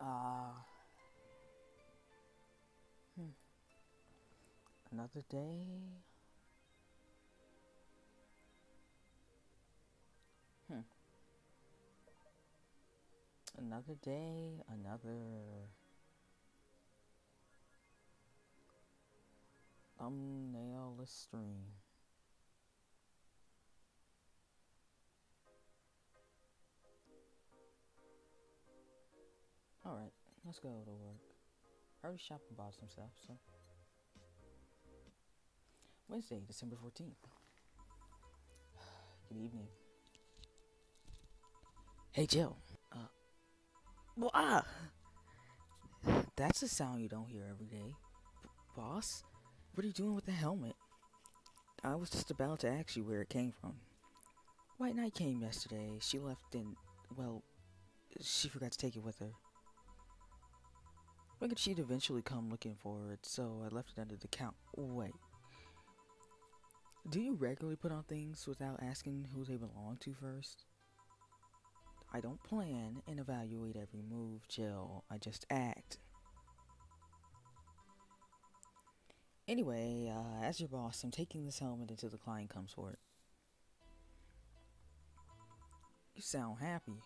Uh, hmm. Another day. Hmm. Another day, another thumbnailless stream. Alright, let's go to work. I already shopped and bought some stuff, so. Wednesday, December 14th. Good evening. Hey, Jill. Well, that's a sound you don't hear every day. Boss? What are you doing with the helmet? I was just about to ask you where it came from. White Knight came yesterday. She left and, well, she forgot to take it with her. Figured she'd eventually come looking for it, so I left it under the count. Wait. Do you regularly put on things without asking who they belong to first? I don't plan and evaluate every move, Jill. I just act. Anyway, as your boss, I'm taking this helmet until the client comes for it. You sound happy.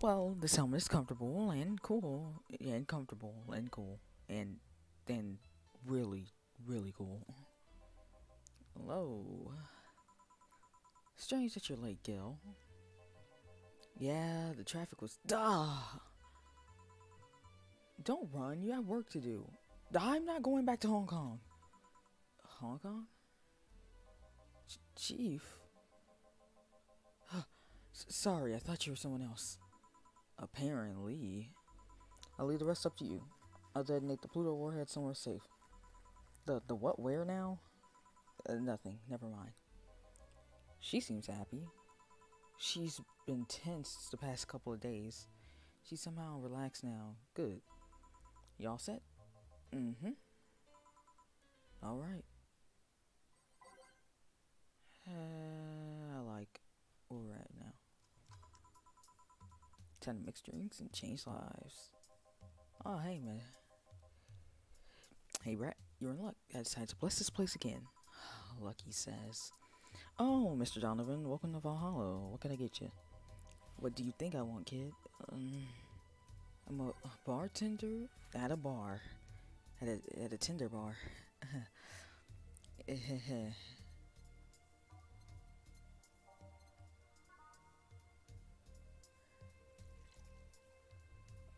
Well, this helmet is comfortable and cool. And comfortable and cool. And then really, really cool. Hello. Strange that you're late, Gil. Yeah, the traffic was... Duh! Don't run, you have work to do. I'm not going back to Hong Kong. Hong Kong? Chief? Sorry, I thought you were someone else. Apparently. I'll leave the rest up to you. I'll detonate the Pluto warhead somewhere safe. The what, where now? Nothing, never mind. She seems happy. She's been tense the past couple of days. She's somehow relaxed now. Good. Y'all set? Mm-hmm. Alright. I like where we're at now. Time to mix drinks and change lives. Oh, hey, man. Hey, Brett, you're in luck. I decided to bless this place again. Lucky says. Oh, Mr. Donovan, welcome to Valhalla. What can I get you? What do you think I want, kid? I'm a bartender at a bar. At a Tinder bar.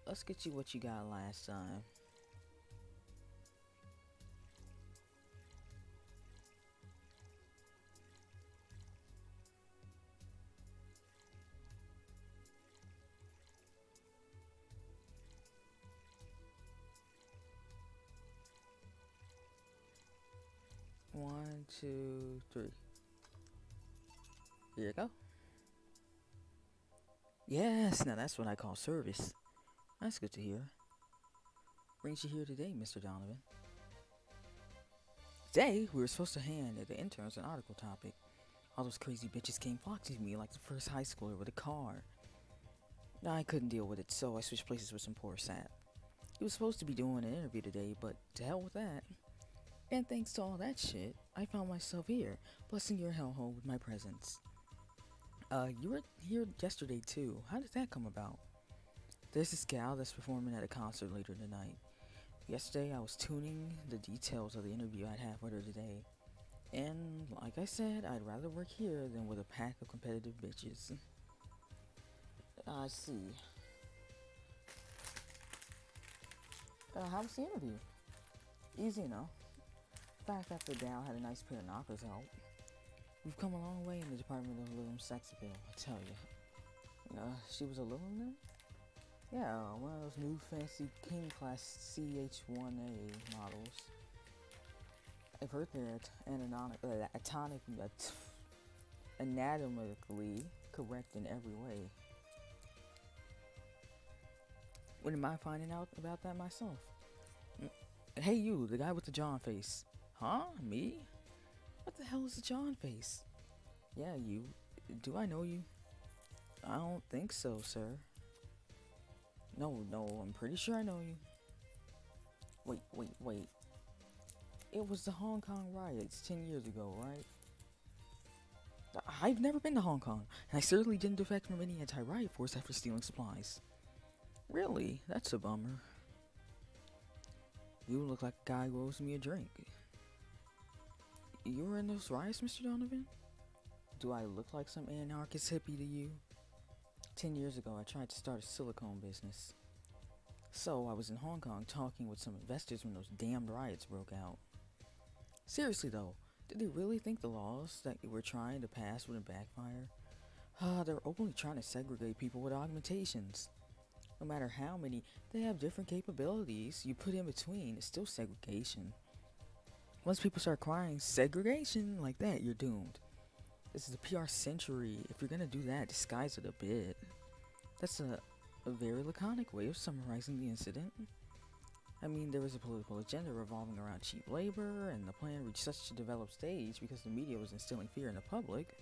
Let's get you what you got last time. One, two, three. Here you go. Yes, now that's what I call service. That's good to hear. Brings you here today, Mr. Donovan. Today, we were supposed to hand the interns an article topic. All those crazy bitches came flocking to me like the first high schooler with a car. I couldn't deal with it, so I switched places with some poor sap. He was supposed to be doing an interview today, but to hell with that. And thanks to all that shit, I found myself here, blessing your hellhole with my presence. You were here yesterday too. How did that come about? There's this gal that's performing at a concert later tonight. Yesterday I was tuning the details of the interview I'd have with her today. And like I said, I'd rather work here than with a pack of competitive bitches. I see. How was the interview? Easy enough. In fact, that the gal had a nice pair of knockers out. We've come a long way in the department of little sex appeal, I tell you. She was a little then? Yeah, one of those new fancy King Class CH1A models. I've heard they're anatomically correct in every way. Wouldn't mind finding out about that myself. Hey you, the guy with the John face. Huh? Me? What the hell is a John face? Yeah, you. Do I know you? I don't think so, sir. No, I'm pretty sure I know you. Wait. It was the Hong Kong riots 10 years ago, right? I've never been to Hong Kong, and I certainly didn't defect from any anti-riot force after stealing supplies. Really? That's a bummer. You look like a guy who owes me a drink. You were in those riots, Mr. Donovan? Do I look like some anarchist hippie to you? 10 years ago, I tried to start a silicone business. So, I was in Hong Kong talking with some investors when those damned riots broke out. Seriously though, did they really think the laws that you were trying to pass wouldn't backfire? They're only trying to segregate people with augmentations. No matter how many, they have different capabilities. You put in between, it's still segregation. Once people start crying segregation like that, you're doomed. This is a PR century. If you're gonna do that, disguise it a bit. That's a very laconic way of summarizing the incident. I mean, there was a political agenda revolving around cheap labor, and the plan reached such a developed stage because the media was instilling fear in the public.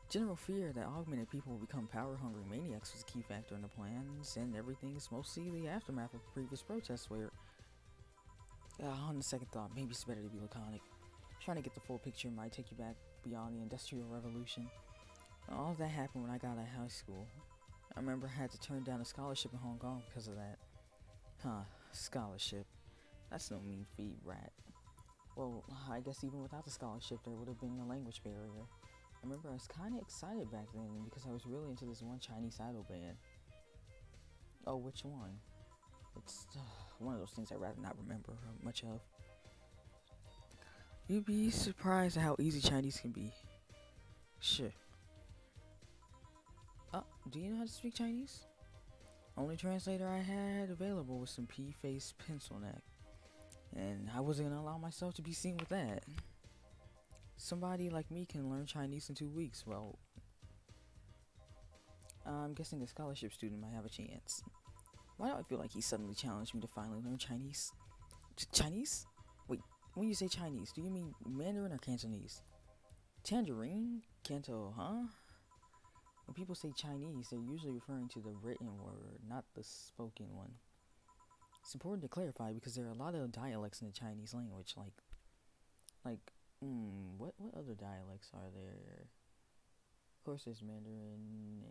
General fear that augmented people would become power-hungry maniacs was a key factor in the plans, and everything is mostly the aftermath of previous protests where, on the second thought, maybe it's better to be laconic. Trying to get the full picture might take you back beyond the Industrial Revolution. All of that happened when I got out of high school. I remember I had to turn down a scholarship in Hong Kong because of that. Scholarship. That's no mean feat, rat. Well, I guess even without the scholarship, there would have been a language barrier. I remember I was kind of excited back then because I was really into this one Chinese idol band. Oh, which one? It's one of those things I'd rather not remember much of. You'd be surprised at how easy Chinese can be. Sure. Do you know how to speak Chinese? Only translator I had available was some pea-faced pencil neck. And I wasn't gonna allow myself to be seen with that. Somebody like me can learn Chinese in 2 weeks. Well, I'm guessing a scholarship student might have a chance. Why do I feel like he suddenly challenged me to finally learn Chinese? Chinese? Wait, when you say Chinese, do you mean Mandarin or Cantonese? Tangerine? Canto, huh? When people say Chinese, they're usually referring to the written word, not the spoken one. It's important to clarify because there are a lot of dialects in the Chinese language, what other dialects are there? Of course, there's Mandarin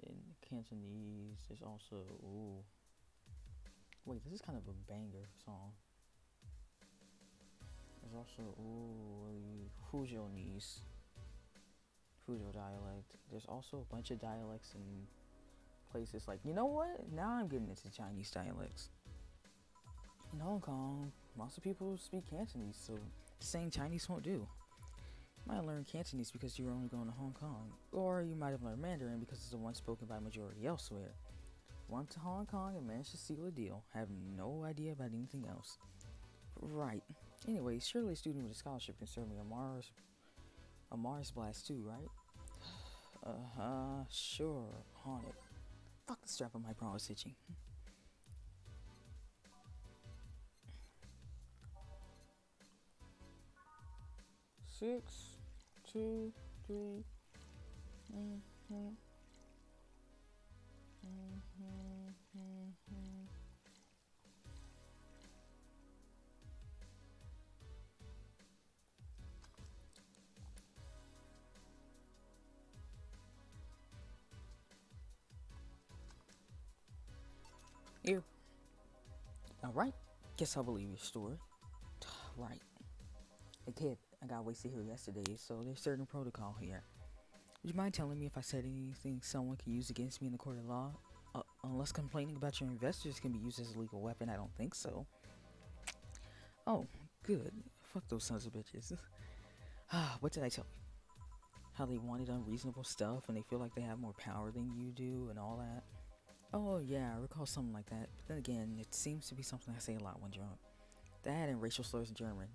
and Cantonese. There's also, wait, this is kind of a banger song. There's also, Fuzhou dialect. There's also a bunch of dialects in places like, you know what? Now I'm getting into Chinese dialects. In Hong Kong, lots of people speak Cantonese, so saying Chinese won't do. You might learn Cantonese because you're only going to Hong Kong, or you might have learned Mandarin because it's the one spoken by majority elsewhere. Went to Hong Kong and managed to seal a deal. Have no idea about anything else. Right. Anyway, surely a student with a scholarship can serve me a Mars blast too, right? Sure. On it. Fuck, the strap on my bra is itching. Six, 2, 3. Here. Alright. Guess I'll believe your story. Right. Hey kid, I got wasted here yesterday, so there's certain protocol here. Would you mind telling me if I said anything someone can use against me in the court of law? Unless complaining about your investors can be used as a legal weapon, I don't think so. Oh, good. Fuck those sons of bitches. What did I tell you? How they wanted unreasonable stuff and they feel like they have more power than you do and all that? Oh yeah, I recall something like that. But then again, it seems to be something I say a lot when drunk. That and racial slurs in German.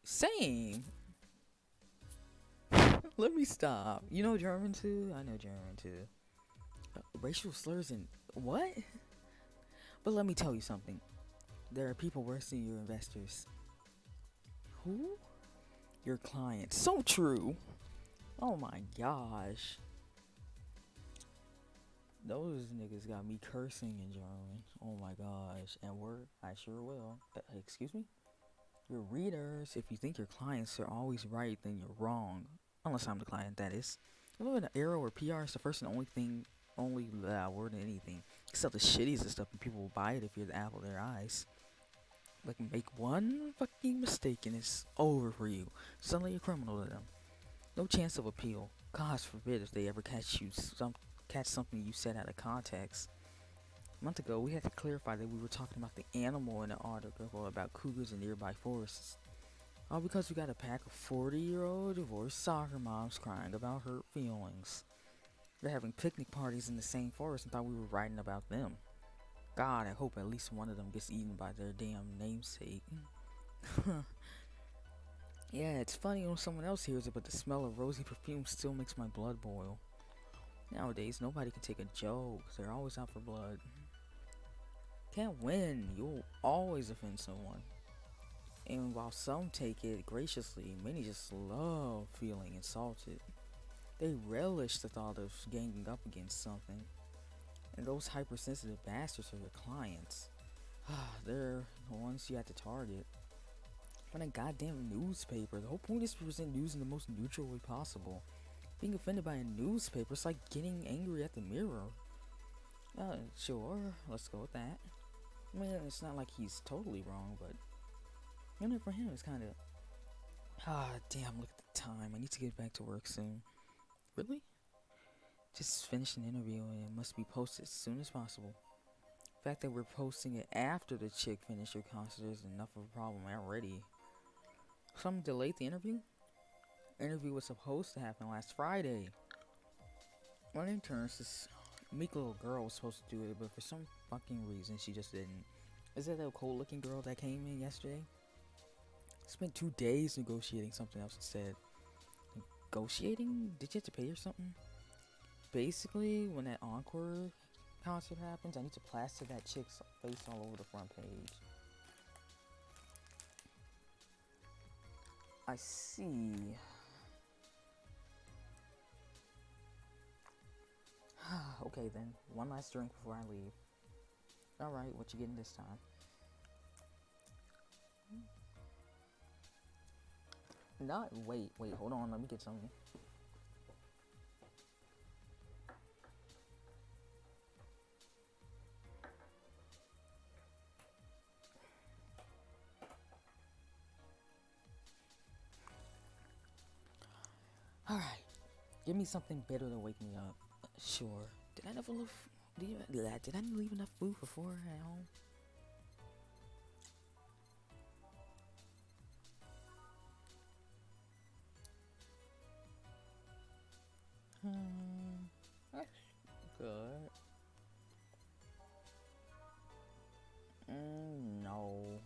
Same! Let me stop. You know German too? I know German too. Racial slurs in what? But let me tell you something. There are people worse than your investors. Who? Your clients. So true. Oh my gosh. Those niggas got me cursing in German. Oh my gosh. And I sure will. Excuse me? Your readers, if you think your clients are always right, then you're wrong. Unless I'm the client, that is. We live in an era where PR is the first and only thing, only word in anything. You sell the shittiest of stuff and people will buy it if you're the apple of their eyes. Like, make one fucking mistake and it's over for you. Suddenly you're a criminal to them. No chance of appeal. God forbid if they ever catch something you said out of context. A month ago, we had to clarify that we were talking about the animal in an article about cougars in nearby forests. All because we got a pack of 40-year-old divorced soccer moms crying about hurt feelings. They're having picnic parties in the same forest and thought we were writing about them. God, I hope at least one of them gets eaten by their damn namesake. Yeah, it's funny when someone else hears it, but the smell of rosy perfume still makes my blood boil. Nowadays, nobody can take a joke. They're always out for blood. Can't win. You'll always offend someone. And while some take it graciously, many just love feeling insulted. They relish the thought of ganging up against something. And those hypersensitive bastards are your clients. They're the ones you have to target. From a goddamn newspaper. The whole point is to present news in the most neutral way possible. Being offended by a newspaper is like getting angry at the mirror. Sure, let's go with that. I mean, it's not like he's totally wrong, but for him, it's kind of. Damn, look at the time. I need to get back to work soon. Really? Just finished an interview and it must be posted as soon as possible. The fact that we're posting it after the chick finished her concert is enough of a problem already. Someone delayed the interview? Interview was supposed to happen last Friday. One intern, this meek little girl, was supposed to do it, but for some fucking reason she just didn't. Is that cold looking girl that came in yesterday? Spent 2 days negotiating something else instead. Negotiating? Did you have to pay her something? Basically, when that encore concert happens, I need to plaster that chick's face all over the front page. I see. Okay then, one last drink before I leave. Alright, what you getting this time? Wait, hold on, let me get something. Alright, give me something better to wake me up. Sure. Did I leave enough food for 4 at home? That's good. No.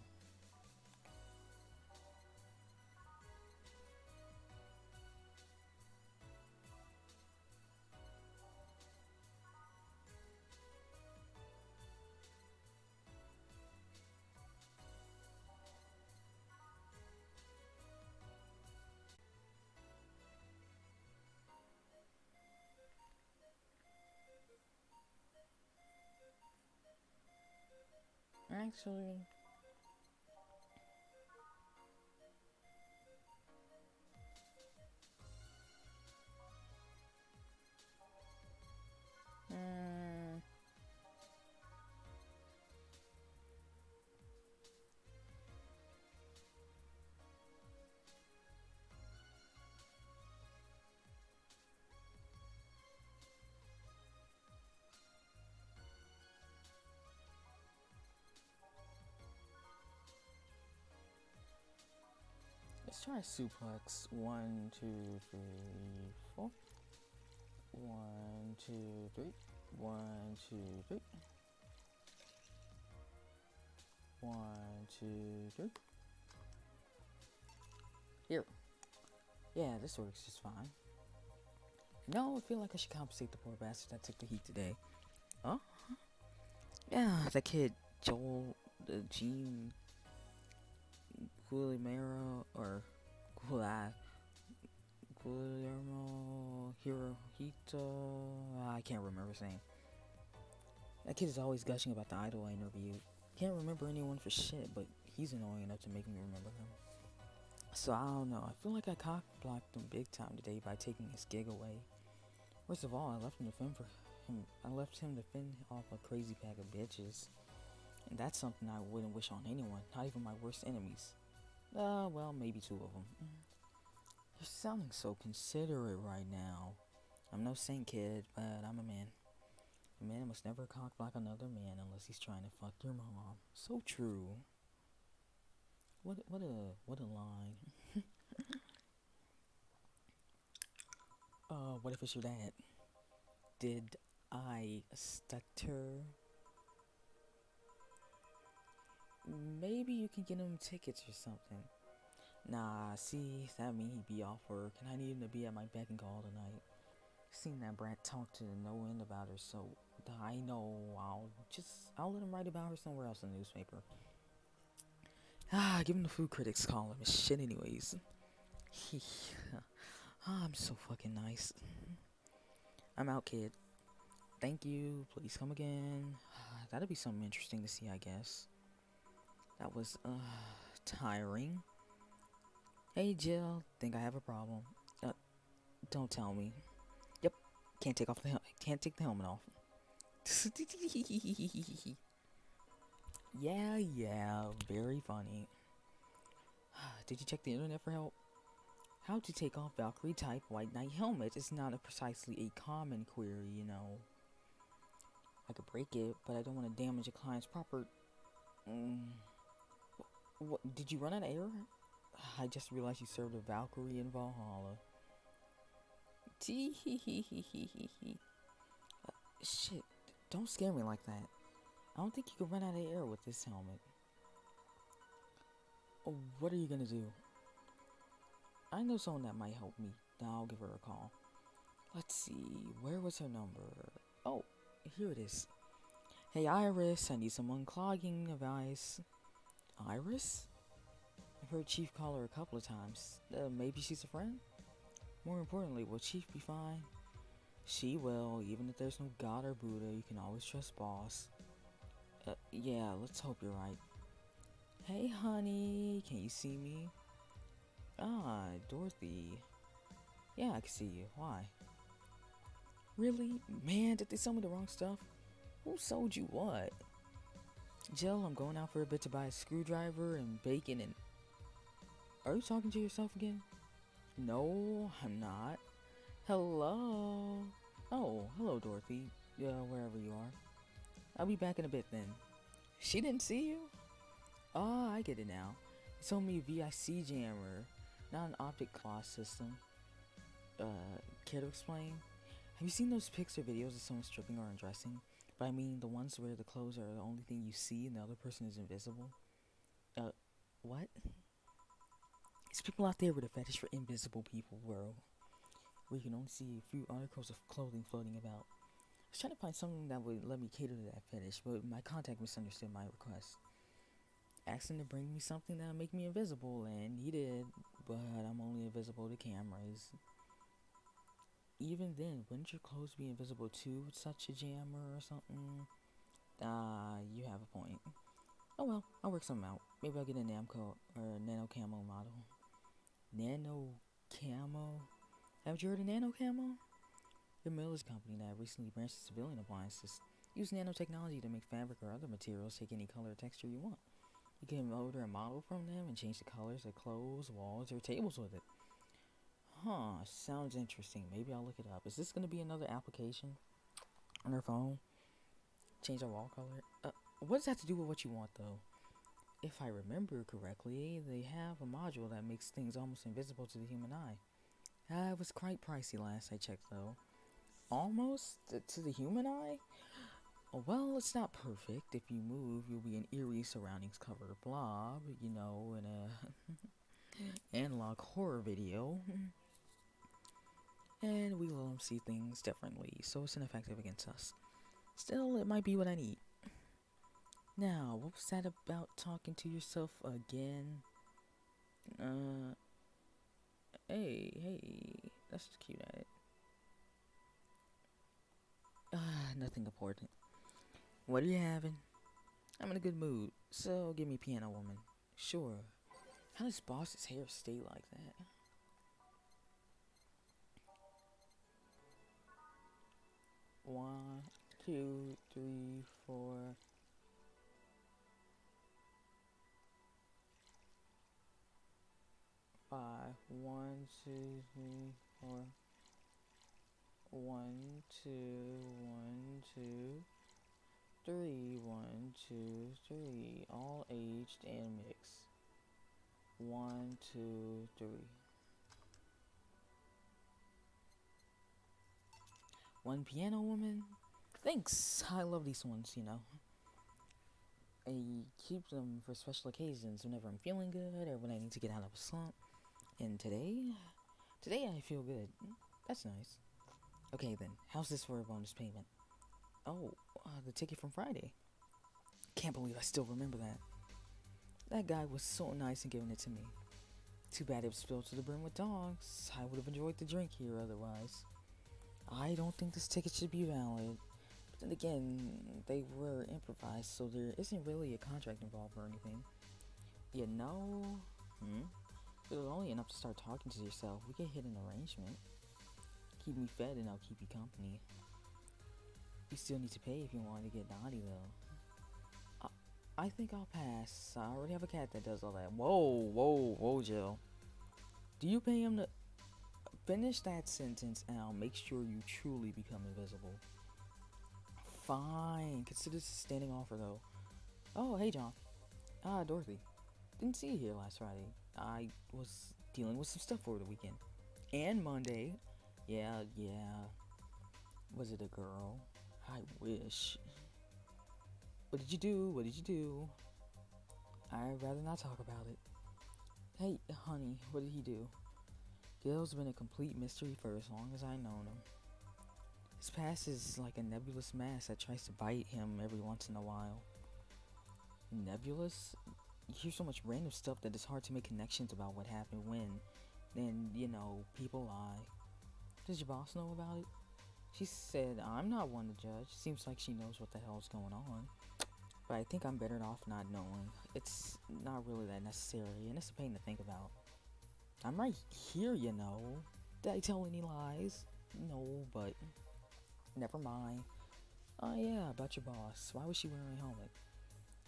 Actually, let's try a suplex. 1, 2, 3, 4. 1, 2, 3. 1, 2, 3. 1, 2, 3. Here. Yeah, this works just fine. No, I feel like I should compensate the poor bastard that took the heat today. Huh? Yeah, that kid, Joel, Gene, Guillermo, or Guillermo Hirohito, I can't remember his name. That kid is always gushing about the idol I interviewed. Can't remember anyone for shit, but he's annoying enough to make me remember him. So I don't know. I feel like I cock blocked him big time today by taking his gig away. First of all, I left him to fend for him. I left him to fend off a crazy pack of bitches, and that's something I wouldn't wish on anyone, not even my worst enemies. Well, maybe two of them. You're sounding so considerate right now. I'm no saint, kid, but I'm a man. A man must never cock block another man unless he's trying to fuck your mom. So true. What a line. What if it's your dad? Did I stutter? Maybe you can get him tickets or something. Nah, see, that mean he'd be off work, and I need him to be at my beck and call tonight. Seen that brat talk to no end about her, so I know I'll let him write about her somewhere else in the newspaper. Give him the food critics column and shit anyways. I'm so fucking nice. I'm out, kid. Thank you. Please come again. That'll be something interesting to see, I guess. That was, tiring. Hey, Jill. Think I have a problem. Don't tell me. Yep. Can't take the helmet off. Yeah. Very funny. Did you check the internet for help? How to take off Valkyrie type White Knight helmet is not precisely a common query, you know. I could break it, but I don't want to damage a client's proper... What, did you run out of air? I just realized you served a Valkyrie in Valhalla. Shit, don't scare me like that. I don't think you can run out of air with this helmet. What are you gonna do? I know someone that might help me. Now I'll give her a call. Let's see, where was her number? Oh, here it is. Hey Iris, I need some unclogging advice. Iris? I've heard Chief call her a couple of times. Maybe she's a friend? More importantly, will Chief be fine? She will, even if there's no God or Buddha, you can always trust boss. Yeah, let's hope you're right. Hey honey, can you see me? Dorothy. Yeah, I can see you. Why? Really? Man, did they sell me the wrong stuff? Who sold you what? Jill, I'm going out for a bit to buy a screwdriver and bacon and... Are you talking to yourself again? No, I'm not. Hello? Oh, hello, Dorothy. Wherever you are. I'll be back in a bit then. She didn't see you? Oh, I get it now. It's only a VIC jammer, not an optic claw system. Care to explain? Have you seen those pics or videos of someone stripping or undressing? But I mean the ones where the clothes are the only thing you see and the other person is invisible? What? There's people out there with a fetish for invisible people, bro. Where you can only see a few articles of clothing floating about. I was trying to find something that would let me cater to that fetish, but my contact misunderstood my request. Asked him to bring me something that would make me invisible, and he did, but I'm only invisible to cameras. Even then, wouldn't your clothes be invisible too with such a jammer or something? You have a point. Oh well, I'll work something out. Maybe I'll get a Namco or a Nano Camo model. Nano Camo? Haven't you heard of Nano Camo? The Miller's company that recently branched to civilian appliances use nanotechnology to make fabric or other materials take any color or texture you want. You can order a model from them and change the colors of clothes, walls, or tables with it. Huh, sounds interesting. Maybe I'll look it up. Is this going to be another application on our phone? Change our wall color? What does that have to do with what you want, though? If I remember correctly, they have a module that makes things almost invisible to the human eye. It was quite pricey last I checked, though. Almost? To the human eye? Well, it's not perfect. If you move, you'll be an eerie surroundings covered blob, you know, in a analog horror video. And we let them see things differently, so it's ineffective against us. Still, it might be what I need. Now, what was that about talking to yourself again? Hey, that's just cute at it. Nothing important. What are you having? I'm in a good mood, so give me Piano Woman. Sure. How does Boss's hair stay like that? One, two, three, four. Five. One, two, three, four. One, two, one, two, three. One, two, three. All aged and mixed. One, two, three. One Piano Woman. Thanks. I love these ones, you know. I keep them for special occasions whenever I'm feeling good or when I need to get out of a slump. And today I feel good. That's nice. Okay then, how's this for a bonus payment? Oh, the ticket from Friday. Can't believe I still remember that. That guy was so nice in giving it to me. Too bad it was filled to the brim with dogs. I would have enjoyed the drink here otherwise. I don't think this ticket should be valid. But then again, they were improvised, so there isn't really a contract involved or anything. You know? If it was only enough to start talking to yourself, we could hit an arrangement. Keep me fed and I'll keep you company. You still need to pay if you want to get naughty though. I think I'll pass. I already have a cat that does all that. Whoa, Jill. Do you pay him to... Finish that sentence and I'll make sure you truly become invisible. Fine. Consider this a standing offer though. Oh, hey John. Dorothy. Didn't see you here last Friday. I was dealing with some stuff over the weekend. And Monday. Yeah. Was it a girl? I wish. What did you do? I'd rather not talk about it. Hey, honey, what did he do? Gail's been a complete mystery for as long as I've known him. His past is like a nebulous mass that tries to bite him every once in a while. Nebulous? You hear so much random stuff that it's hard to make connections about what happened when. Then, people lie. Does your boss know about it? She said, I'm not one to judge. Seems like she knows what the hell's going on. But I think I'm better off not knowing. It's not really that necessary, and it's a pain to think about. I'm right here, Did I tell any lies? No, but never mind. Oh yeah, about your boss. Why was she wearing a helmet?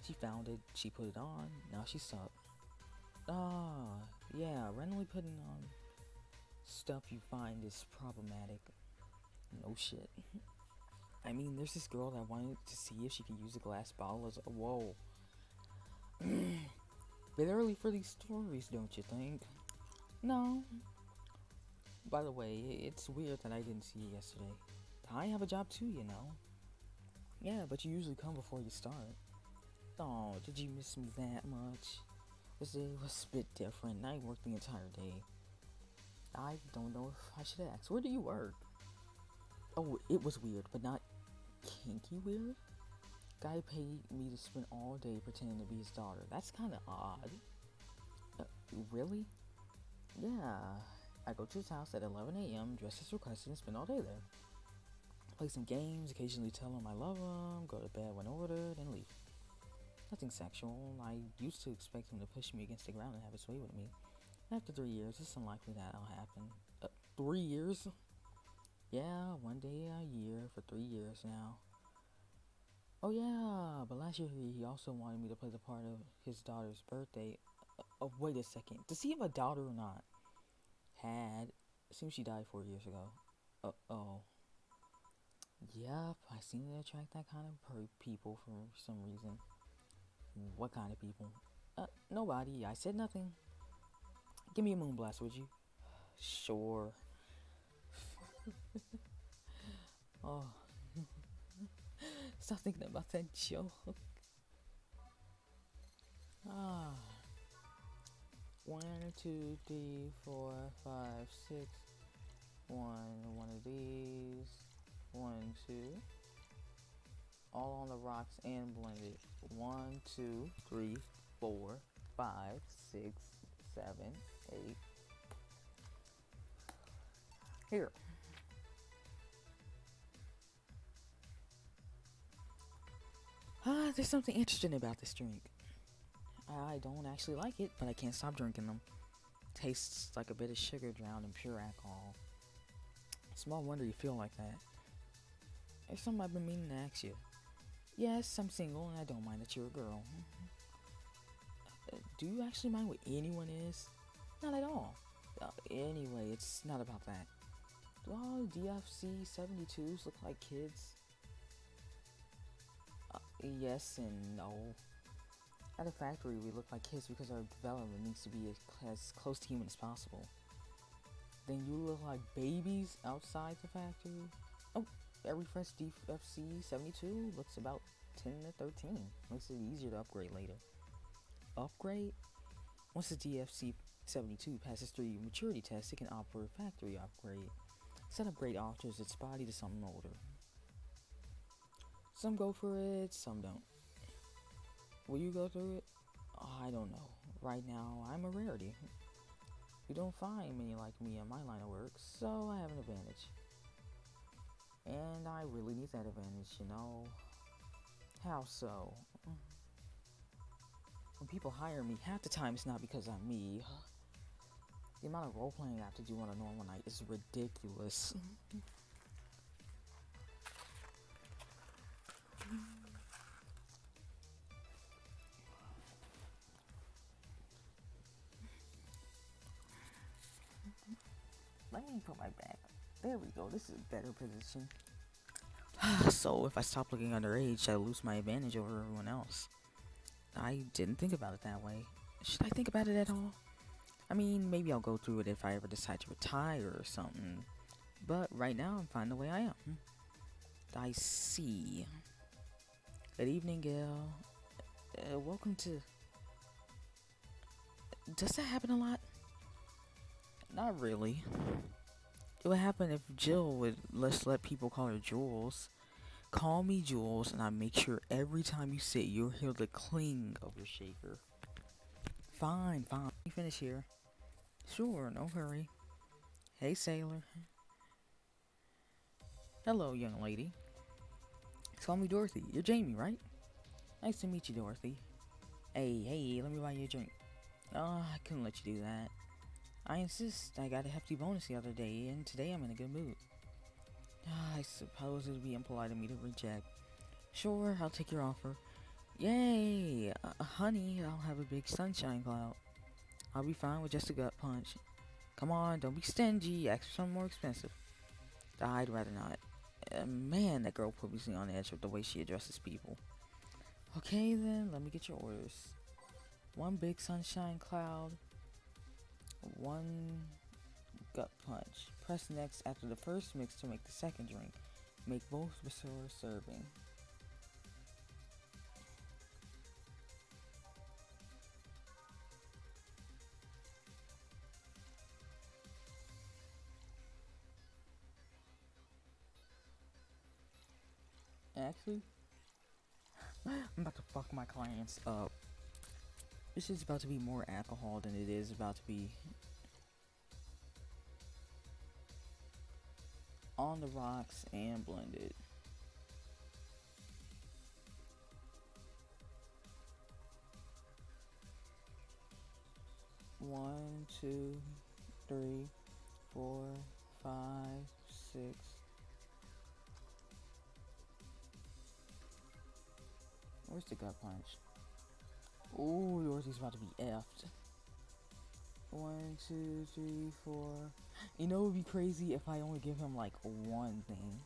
She found it, she put it on, now she's stuck. Yeah, randomly putting on stuff you find is problematic. No shit. I mean, there's this girl that wanted to see if she could use a glass bottle as a... Whoa. Bit early for these stories, don't you think? No. By the way, it's weird that I didn't see you yesterday. I have a job too, Yeah, but you usually come before you start. Oh, did you miss me that much? This day was a bit different. I worked the entire day. I don't know if I should ask. Where do you work? Oh, it was weird, but not kinky weird. Guy paid me to spend all day pretending to be his daughter. That's kind of odd. Really? Yeah. I go to his house at 11 a.m., dress as requested, and spend all day there. Play some games, occasionally tell him I love him, go to bed when ordered, and leave. Nothing sexual. I used to expect him to push me against the ground and have his way with me. After 3 years, it's unlikely that'll happen. 3 years? Yeah, one day a year for 3 years now. Oh yeah, but last year he also wanted me to play the part of his daughter's birthday. Oh, wait a second. Does he have a daughter or not? Had. Seems she died 4 years ago. Oh. Yep, I seem to attract that kind of people for some reason. What kind of people? Nobody. I said nothing. Give me a moonblast, would you? Sure. Oh. Stop thinking about that joke. 1, 2, 3, 4, 5, 6. One of these. 1, 2. All on the rocks and blended. 1, 2, 3, 4, 5, 6, 7, 8. Here. There's something interesting about this drink. I don't actually like it, but I can't stop drinking them. Tastes like a bit of sugar drowned in pure alcohol. Small wonder you feel like that. There's something I've been meaning to ask you. Yes, I'm single and I don't mind that you're a girl. Do you actually mind what anyone is? Not at all. Anyway, it's not about that. Do all DFC 72s look like kids? Yes and no. At a factory, we look like kids because our development needs to be as close to human as possible. Then you look like babies outside the factory? Oh, every fresh DFC 72 looks about 10 to 13. Makes it easier to upgrade later. Upgrade? Once the DFC 72 passes through your maturity test, it can opt for a factory upgrade. Said upgrade alters its body to something older. Some go for it, some don't. Will you go through it? Oh, I don't know. Right now, I'm a rarity. You don't find many like me in my line of work, so I have an advantage. And I really need that advantage, you know. How so? When people hire me, half the time it's not because I'm me. The amount of role-playing I have to do on a normal night is ridiculous. Let me put my back. There we go. This is a better position. So if I stop looking underage, I lose my advantage over everyone else. I didn't think about it that way. Should I think about it at all? I mean, maybe I'll go through it if I ever decide to retire or something. But right now, I'm fine the way I am. I see. Good evening, Gail. Welcome to... Does that happen a lot? Not really. It would happen if Jill would let people call her Jules. Call me Jules, and I make sure every time you sit, you'll hear the cling of your shaker. Fine. Let me finish here. Sure, no hurry. Hey, sailor. Hello, young lady. Call me Dorothy. You're Jamie, right? Nice to meet you, Dorothy. Hey, let me buy you a drink. Oh, I couldn't let you do that. I insist. I got a hefty bonus the other day, and today I'm in a good mood. I suppose it would be impolite of me to reject. Sure, I'll take your offer. Yay! Honey, I'll have a big sunshine cloud. I'll be fine with just a gut punch. Come on, don't be stingy. Ask for something more expensive. I'd rather not. Man, that girl put me on edge with the way she addresses people. Okay then, let me get your orders. One big sunshine cloud. One gut punch. Press next after the first mix to make the second drink. Make both before serving. Actually, I'm about to fuck my clients up. This is about to be more alcohol than it is about to be on the rocks and blended. One, two, three, 4, 5, 6. Where's the gut punch? Ooh, yours is about to be effed. 1, 2, 3, 4. You know, it would be crazy if I only give him like one thing.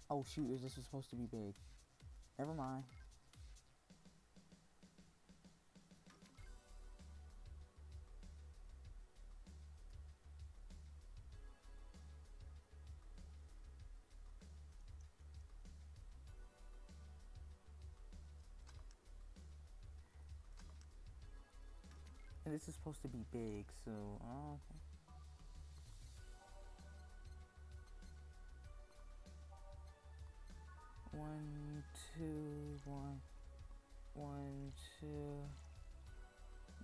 Oh shoot, this was supposed to be big. Never mind. And this is supposed to be big, so okay. 1, 2, 1, 1, 2.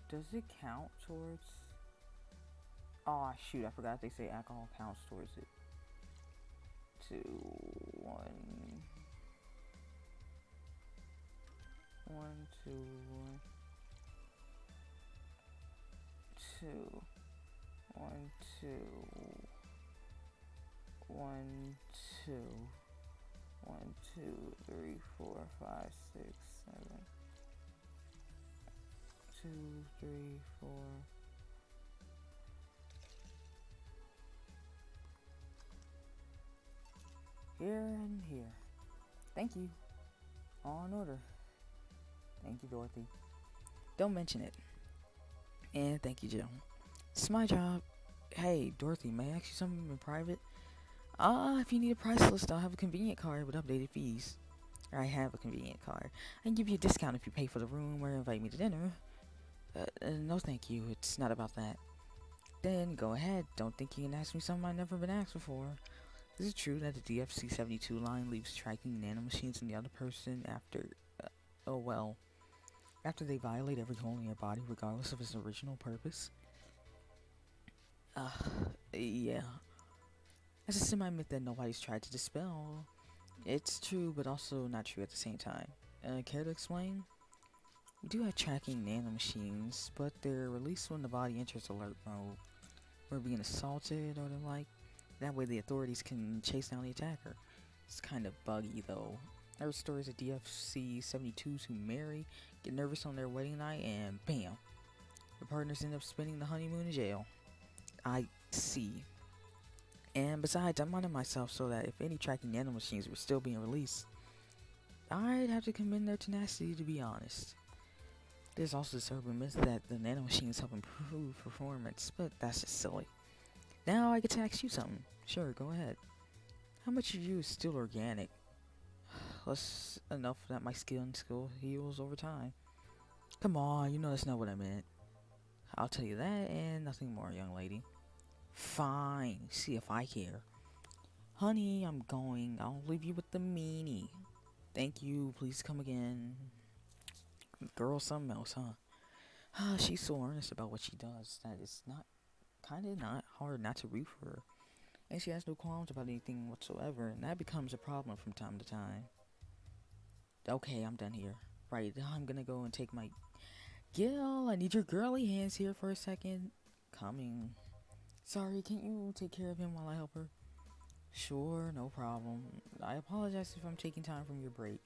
Does it count towards? Oh shoot, I forgot they say alcohol counts towards it. 2, two, one, two, one, two, one, two, three, four, five, six, seven, two, three, four. Here and here. Thank you. All in order. Thank you, Dorothy. Don't mention it. And thank you, Jill. It's my job. Hey, Dorothy, may I ask you something in private? If you need a price list, I'll have a convenient card with updated fees. I have a convenient card. I can give you a discount if you pay for the room or invite me to dinner. No thank you, it's not about that. Then go ahead, don't think you can ask me something I've never been asked before. Is it true that the DFC-72 line leaves tracking nanomachines in the other person after, after they violate every hole in your body regardless of its original purpose? Yeah. That's a semi-myth that nobody's tried to dispel. It's true, but also not true at the same time. Care to explain? We do have tracking nanomachines, but they're released when the body enters alert mode. We're being assaulted or the like. That way the authorities can chase down the attacker. It's kind of buggy though. I heard stories of DFC-72s who marry, get nervous on their wedding night, and bam! The partners end up spending the honeymoon in jail. I see. And besides, I'm minding myself so that if any tracking nanomachines were still being released, I'd have to commend their tenacity, to be honest. There's also this urban myth that the nanomachines help improve performance, but that's just silly. Now I get to ask you something. Sure, go ahead. How much of you is still organic? Less enough that my skin skill heals over time. Come on, you know that's not what I meant. I'll tell you that and nothing more, young lady. Fine, see if I care. Honey, I'm going. I'll leave you with the meanie. Thank you, please come again. Girl, something else, huh? She's so earnest about what she does that it's not hard not to root for her. And she has no qualms about anything whatsoever, and that becomes a problem from time to time. Okay, I'm done here. Right, I'm gonna go and take my... Gil, I need your girly hands here for a second. Coming. Sorry, can't you take care of him while I help her? Sure, no problem. I apologize if I'm taking time from your break.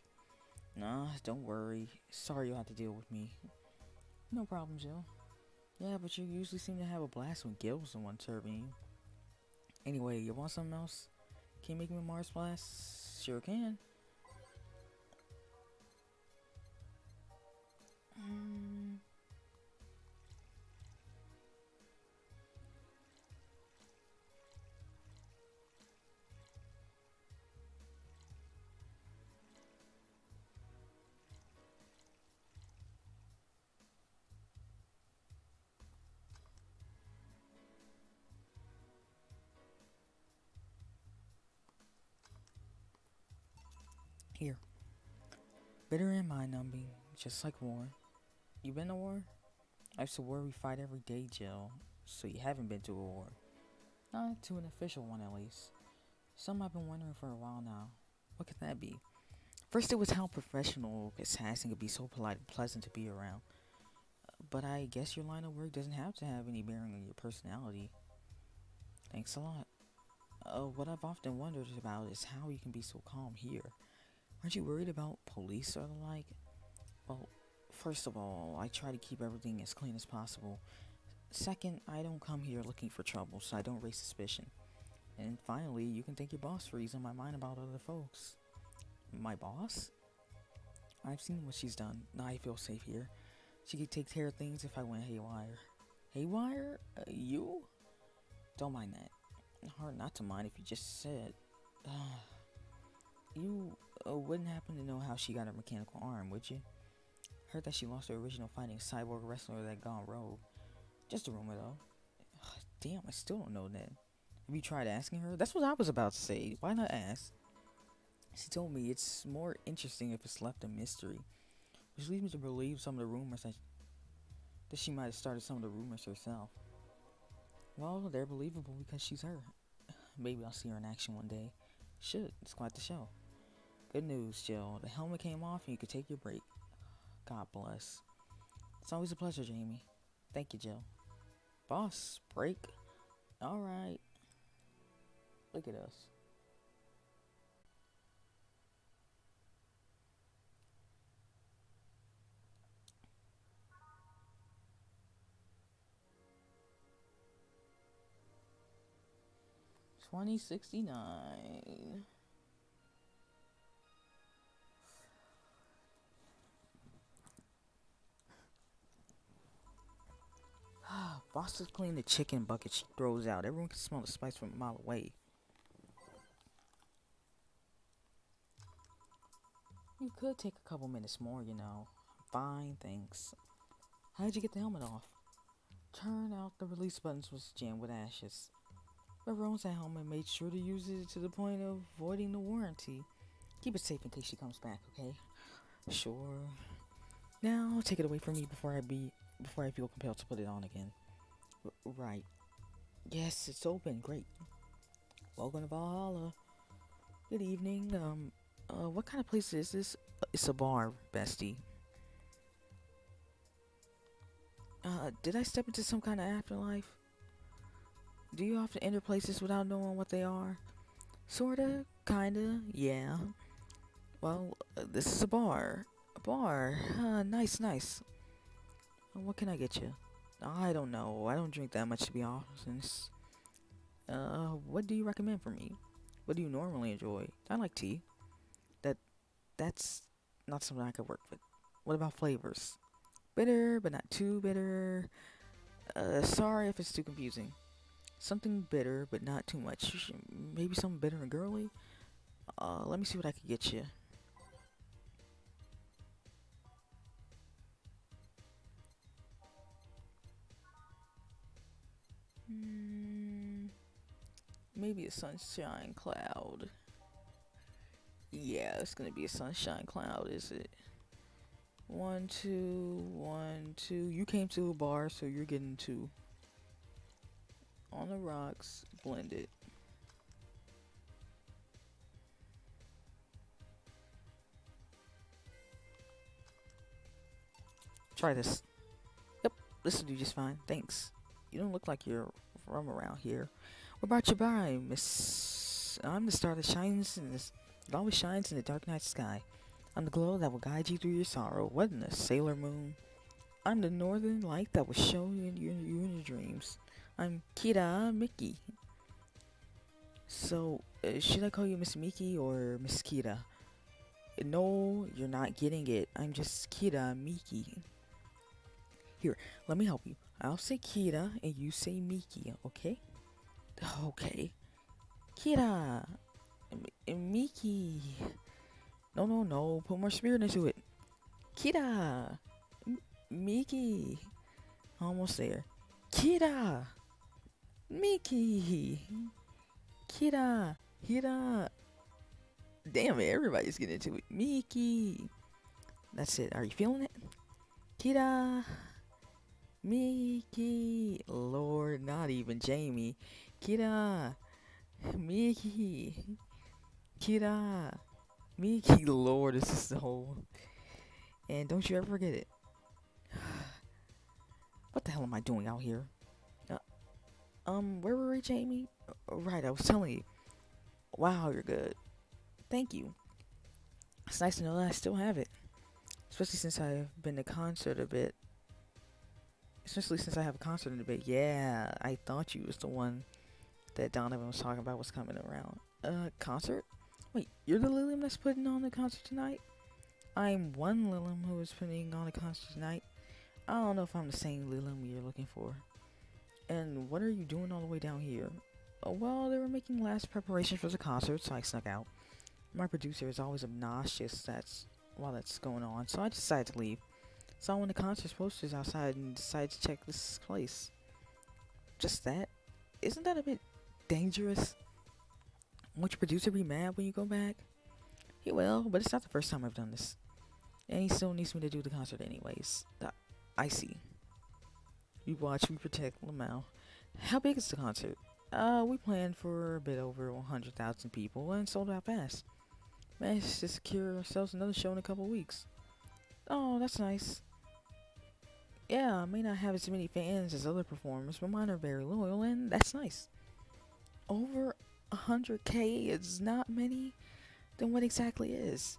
Nah, don't worry. Sorry you'll have to deal with me. No problem, Jill. Yeah, but you usually seem to have a blast when Gil's the one serving you. Anyway, you want something else? Can you make me a Mars blast? Sure can. Here. Bitter and mind-numbing, just like war. You been to war? I used to war we fight every day, Jill. So you haven't been to a war. Not to an official one, at least. Something I've been wondering for a while now. What could that be? First, it was how professional assassin could be so polite and pleasant to be around. But I guess your line of work doesn't have to have any bearing on your personality. Thanks a lot. What I've often wondered about is how you can be so calm here. Aren't you worried about police or the like? Well, first of all, I try to keep everything as clean as possible. Second, I don't come here looking for trouble, so I don't raise suspicion. And finally, you can thank your boss for easing my mind about other folks. My boss? I've seen what she's done. Now I feel safe here. She could take care of things if I went haywire. Haywire? You? Don't mind that. Hard not to mind if you just said. You wouldn't happen to know how she got her mechanical arm, would you? Heard that she lost her original fighting cyborg wrestler that gone rogue. Just a rumor though. Damn, I still don't know that. Have you tried asking her? That's what I was about to say. Why not ask? She told me it's more interesting if it's left a mystery. Which leads me to believe some of the rumors that she might have started some of the rumors herself. Well, they're believable because she's her. Maybe I'll see her in action one day. Should. It's quite the show. Good news, Jill. The helmet came off and you could take your break. God bless. It's always a pleasure, Jamie. Thank you, Jill. Boss, break. Alright. Look at us. $20.69. Boss is cleaning the chicken bucket she throws out. Everyone can smell the spice from a mile away. You could take a couple minutes more, you know. Fine, thanks. How'd you get the helmet off? Turn out the release buttons was jammed with ashes. Whoever owns that helmet made sure to use it to the point of voiding the warranty. Keep it safe in case she comes back, okay? Sure. Now take it away from me before I feel compelled to put it on again. Right. Yes, it's open. Great. Welcome to Valhalla. Good evening. What kind of place is this? It's a bar, bestie. Did I step into some kind of afterlife? Do you often enter places without knowing what they are? Sorta, kinda, yeah. Well, this is a bar. A bar. Nice. What can I get you? I don't know. I don't drink that much, to be honest. What do you recommend for me? What do you normally enjoy? I like tea. That's not something I could work with. What about flavors? Bitter, but not too bitter. Sorry if it's too confusing. Something bitter, but not too much. Maybe something bitter and girly? Let me see what I can get you. Maybe a sunshine cloud. Yeah, it's gonna be a sunshine cloud, is it? 1, 2, 1, 2. You came to a bar, so you're getting 2. On the rocks, blended. Try this. Yep, this will do just fine. Thanks. You don't look like you're from around here. What about your bar, Miss? I'm the star that shines in this. It always shines in the dark night sky. I'm the glow that will guide you through your sorrow. What in the Sailor Moon? I'm the northern light that will show you in your dreams. I'm Kira Mickey. So, should I call you Miss Mickey or Miss Kira? No, you're not getting it. I'm just Kira Mickey. Here, let me help you. I'll say Kira and you say Mickey, okay? Okay. Kira. Mickey. No. Put more spirit into it. Kira. Mickey. Almost there. Kira. Mickey. Kira. Damn it, everybody's getting into it. Mickey. That's it. Are you feeling it? Kira. Mickey. Lord, not even Jamie. Kira. Mickey. Kira. Mickey. Lord, this is the whole. And don't you ever forget it. What the hell am I doing out here? Where were we, Jamie? Right, I was telling you. Wow, you're good. Thank you. It's nice to know that I still have it. Especially since I've been to concert a bit. Especially since I have a concert in a bit. Yeah, I thought you was the one that Donovan was talking about was coming around. Concert? Wait, you're the Lilium that's putting on the concert tonight? I'm one Lilium who is putting on a concert tonight. I don't know if I'm the same Lilium you're looking for. And what are you doing all the way down here? Well, they were making last preparations for the concert, so I snuck out. My producer is always obnoxious while that's going on, so I decided to leave. Saw one of the concert's posters outside and decided to check this place. Just that? Isn't that a bit dangerous? Won't your producer be mad when you go back? He will, but it's not the first time I've done this. And he still needs me to do the concert anyways. I see. We watch, we protect Lamau. How big is the concert? We planned for a bit over 100,000 people and sold out fast. Managed to secure ourselves another show in a couple weeks. Oh, that's nice. Yeah, I may not have as many fans as other performers, but mine are very loyal, and that's nice. Over 100K is not many. Then what exactly is?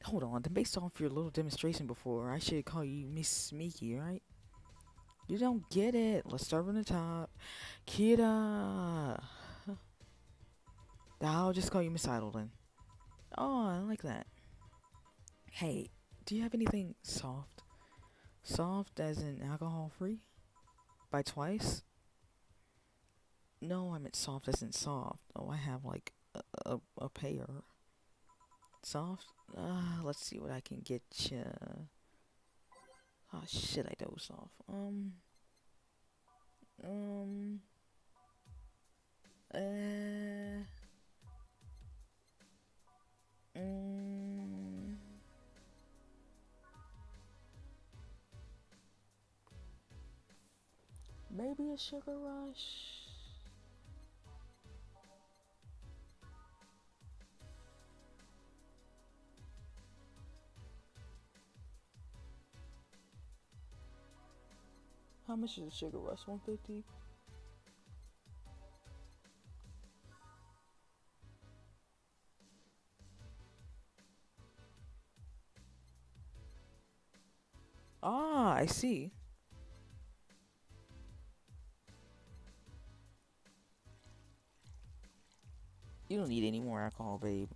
Hold on, then based off your little demonstration before, I should call you Miss Sneaky, right? You don't get it. Let's start from the top. Kira. I'll just call you Miss Idol then. Oh, I like that. Hey, do you have anything soft? Soft as in alcohol free? By twice? No, I meant soft as in soft. Oh, I have like a pair. Soft? Let's see what I can get you. Oh shit, I dozed off. Um, uh, mm, maybe a sugar rush. How much is a sugar rush? 150. Ah, I see. You don't need any more alcohol, babe.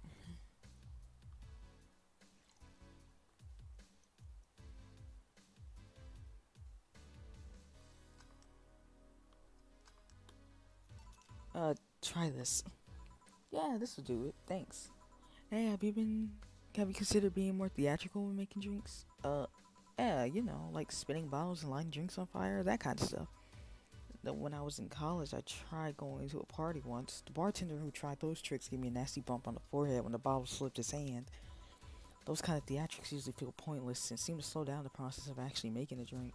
Try this. Yeah, this will do it. Thanks. Hey, have you considered being more theatrical when making drinks? Yeah, you know, like spinning bottles and lighting drinks on fire, that kind of stuff. When I was in college, I tried going to a party once. The bartender who tried those tricks gave me a nasty bump on the forehead when the bottle slipped his hand. Those kind of theatrics usually feel pointless and seem to slow down the process of actually making a drink.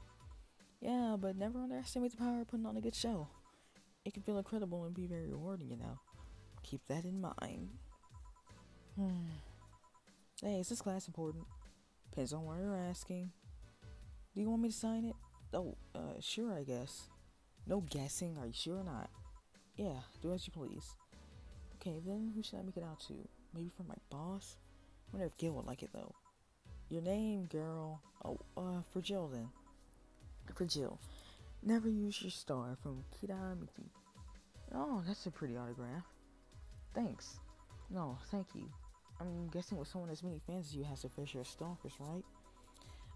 Yeah, but never underestimate the power of putting on a good show. It can feel incredible and be very rewarding, you know. Keep that in mind. Hey, is this class important? Depends on why you're asking. Do you want me to sign it? Oh, sure, I guess. No guessing, are you sure or not? Yeah, do as you please. Okay, then who should I make it out to? Maybe for my boss? I wonder if Gil would like it though. Your name, girl. Oh, for Jill then. For Jill. Never use your star from Kira Miki. Oh, that's a pretty autograph. Thanks. No, thank you. I'm guessing with someone as many fans as you has a fair share of stalkers, right?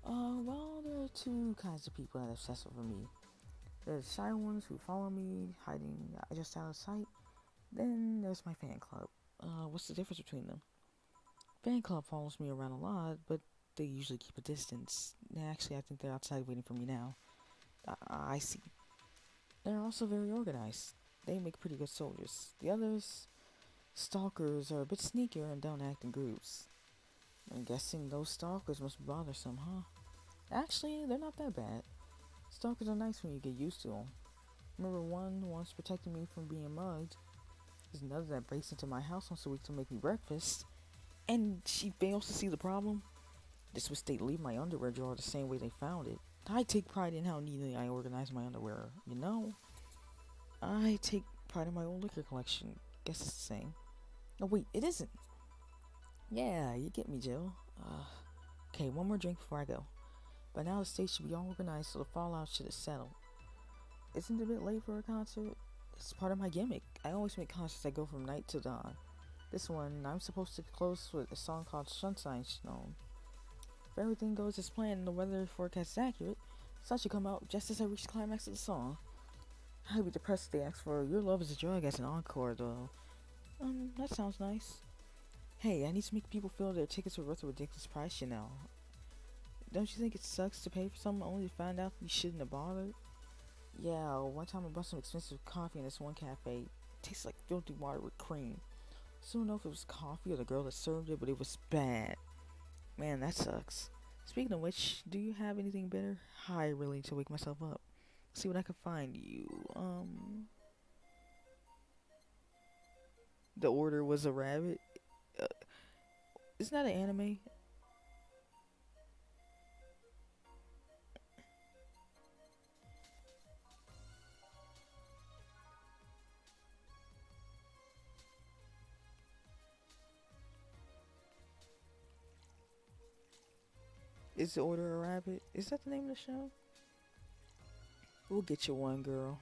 Well, there are two kinds of people that obsess over me. There's shy ones who follow me, hiding just out of sight. Then there's my fan club. What's the difference between them? Fan club follows me around a lot, but they usually keep a distance. Actually, I think they're outside waiting for me now. I see. They're also very organized. They make pretty good soldiers. The others, stalkers, are a bit sneakier and don't act in groups. I'm guessing those stalkers must be bothersome, huh? Actually, they're not that bad. Stalkers are nice when you get used to them. Remember one once protecting me from being mugged. There's another that breaks into my house once a week to make me breakfast. And she fails to see the problem. This was they leave my underwear drawer the same way they found it. I take pride in how neatly I organize my underwear, you know? I take pride in my old liquor collection. Guess it's the same. No, wait, it isn't. Yeah, you get me, Jill. Okay, one more drink before I go. By now the stage should be all organized so the fallout should have settled. Isn't it a bit late for a concert? It's part of my gimmick. I always make concerts that go from night to dawn. This one, I'm supposed to close with a song called Sunshine Stone. If everything goes as planned and the weather forecast is accurate, the sun should come out just as I reach the climax of the song. I'd be depressed if they ask for Your Love is a Drug as an encore, though. That sounds nice. Hey, I need to make people feel their tickets are worth a ridiculous price, you know. Don't you think it sucks to pay for something only to find out you shouldn't have bothered? Yeah, one time I bought some expensive coffee in this one cafe. It tastes like filthy water with cream. Still don't know if it was coffee or the girl that served it, but it was bad. Man, that sucks. Speaking of which, do you have anything better? I really need to wake myself up. See what I can find you. The order was a rabbit. Isn't that an anime? Is the Order a Rabbit? Is that the name of the show? We'll get you one, girl.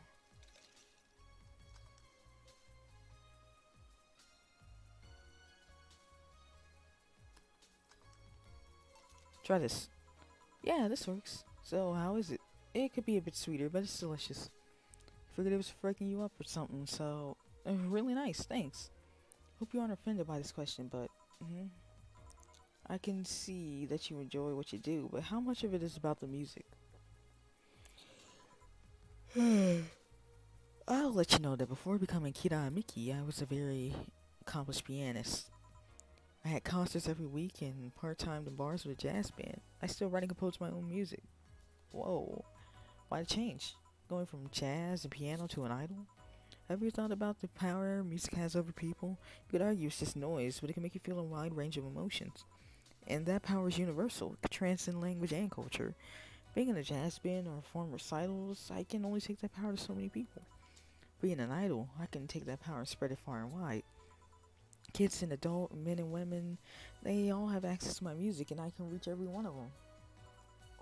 Try this. Yeah, this works. So, how is it? It could be a bit sweeter, but it's delicious. Figured it was freaking you up or something, so... really nice, thanks. Hope you aren't offended by this question, but... I can see that you enjoy what you do, but how much of it is about the music? I'll let you know that before becoming Kira Miki, I was a very accomplished pianist. I had concerts every week and part-time in bars with a jazz band. I still write and compose my own music. Whoa, why the change? Going from jazz and piano to an idol? Have you thought about the power music has over people? You could argue it's just noise, but it can make you feel a wide range of emotions. And that power is universal. It could transcend language and culture. Being in a jazz band or perform recitals, I can only take that power to so many people. Being an idol, I can take that power and spread it far and wide. Kids and adults, men and women, they all have access to my music and I can reach every one of them.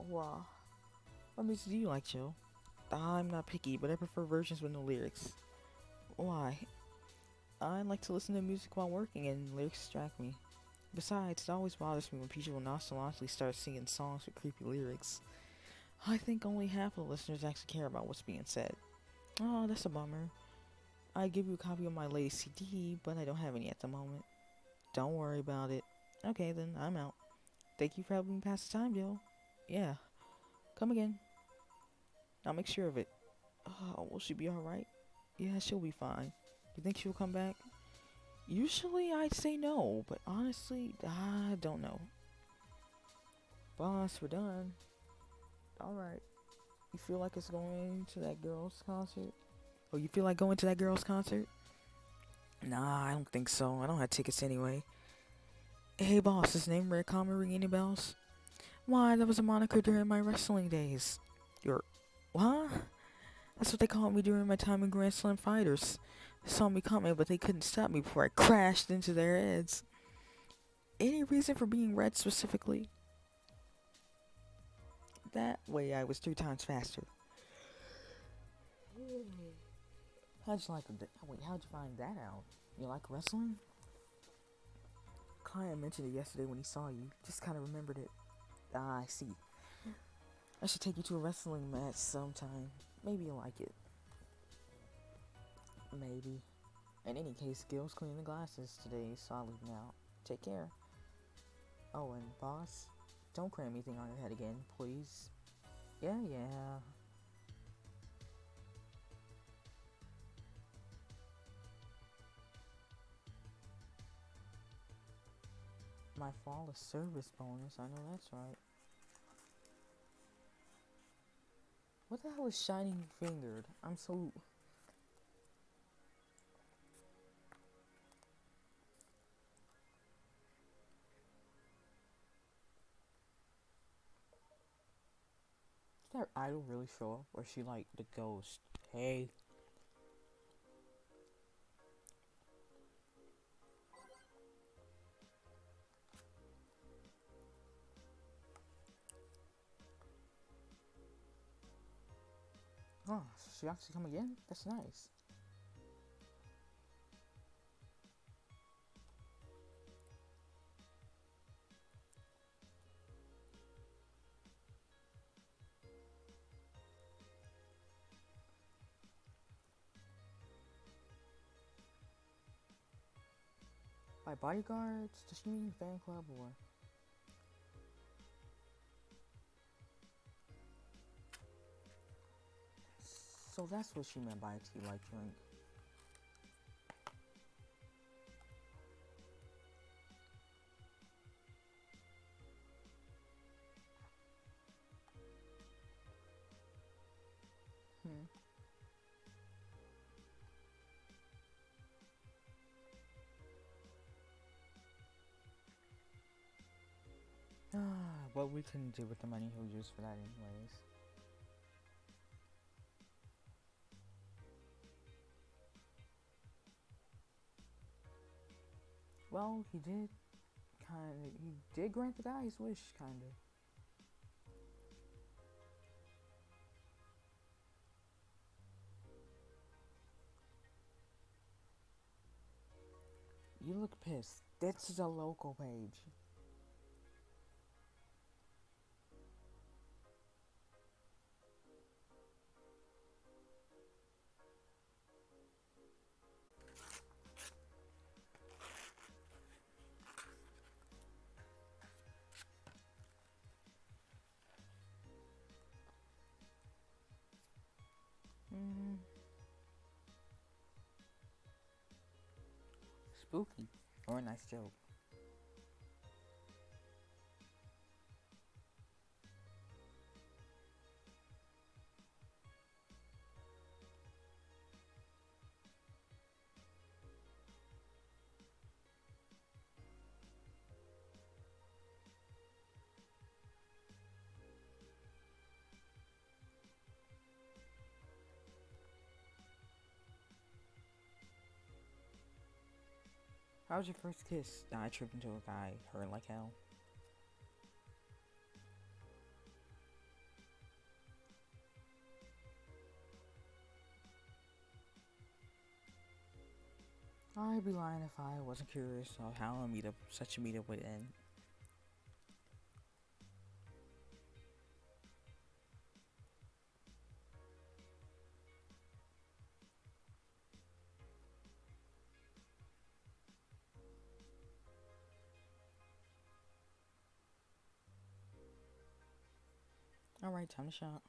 Wow. What music do you like, Joe? I'm not picky, but I prefer versions with no lyrics. Why? I like to listen to music while working and lyrics distract me. Besides, it always bothers me when people nonchalantly start singing songs with creepy lyrics. I think only half of the listeners actually care about what's being said. Oh, that's a bummer. I'd give you a copy of my latest CD, but I don't have any at the moment. Don't worry about it. Okay, then, I'm out. Thank you for helping me pass the time, Joe. Yeah. Come again. I'll make sure of it. Oh, will she be alright? Yeah, she'll be fine. Do you think she'll come back? Usually I'd say no, but honestly, I don't know. Boss, we're done. Alright. You feel like it's going to that girl's concert? Oh, you feel like going to that girl's concert? Nah, I don't think so. I don't have tickets anyway. Hey boss, is name Red Comet ring any bells? Why, that was a moniker during my wrestling days. What? That's what they called me during my time in Grand Slam Fighters. They saw me coming, but they couldn't stop me before I crashed into their heads. Any reason for being red specifically? That way I was 3 times faster. How'd you find that out? You like wrestling? Client mentioned it yesterday when he saw you. Just kind of remembered it. Ah, I see. I should take you to a wrestling match sometime. Maybe you'll like it. Maybe. In any case, Gil's cleaning the glasses today, so I'll leave now. Take care. Oh, and boss, don't cram anything on your head again, please. Yeah. My flawless service bonus, I know that's right. What the hell is shining fingered? I'm so... Did that idol really show up? Or is she like the ghost? Hey. Oh, she actually come again? That's nice. By bodyguards? Does she mean fan club or... So that's what she meant by a tea-like drink. What we can do with the money he'll use for that anyways. Well, he did grant the guy his wish, kinda. You look pissed. This is a local page. Mm, spooky. Or a nice joke. How was your first kiss? I tripped into a guy, hurt like hell. I'd be lying if I wasn't curious of how such a meetup would end. Alright, time to shop.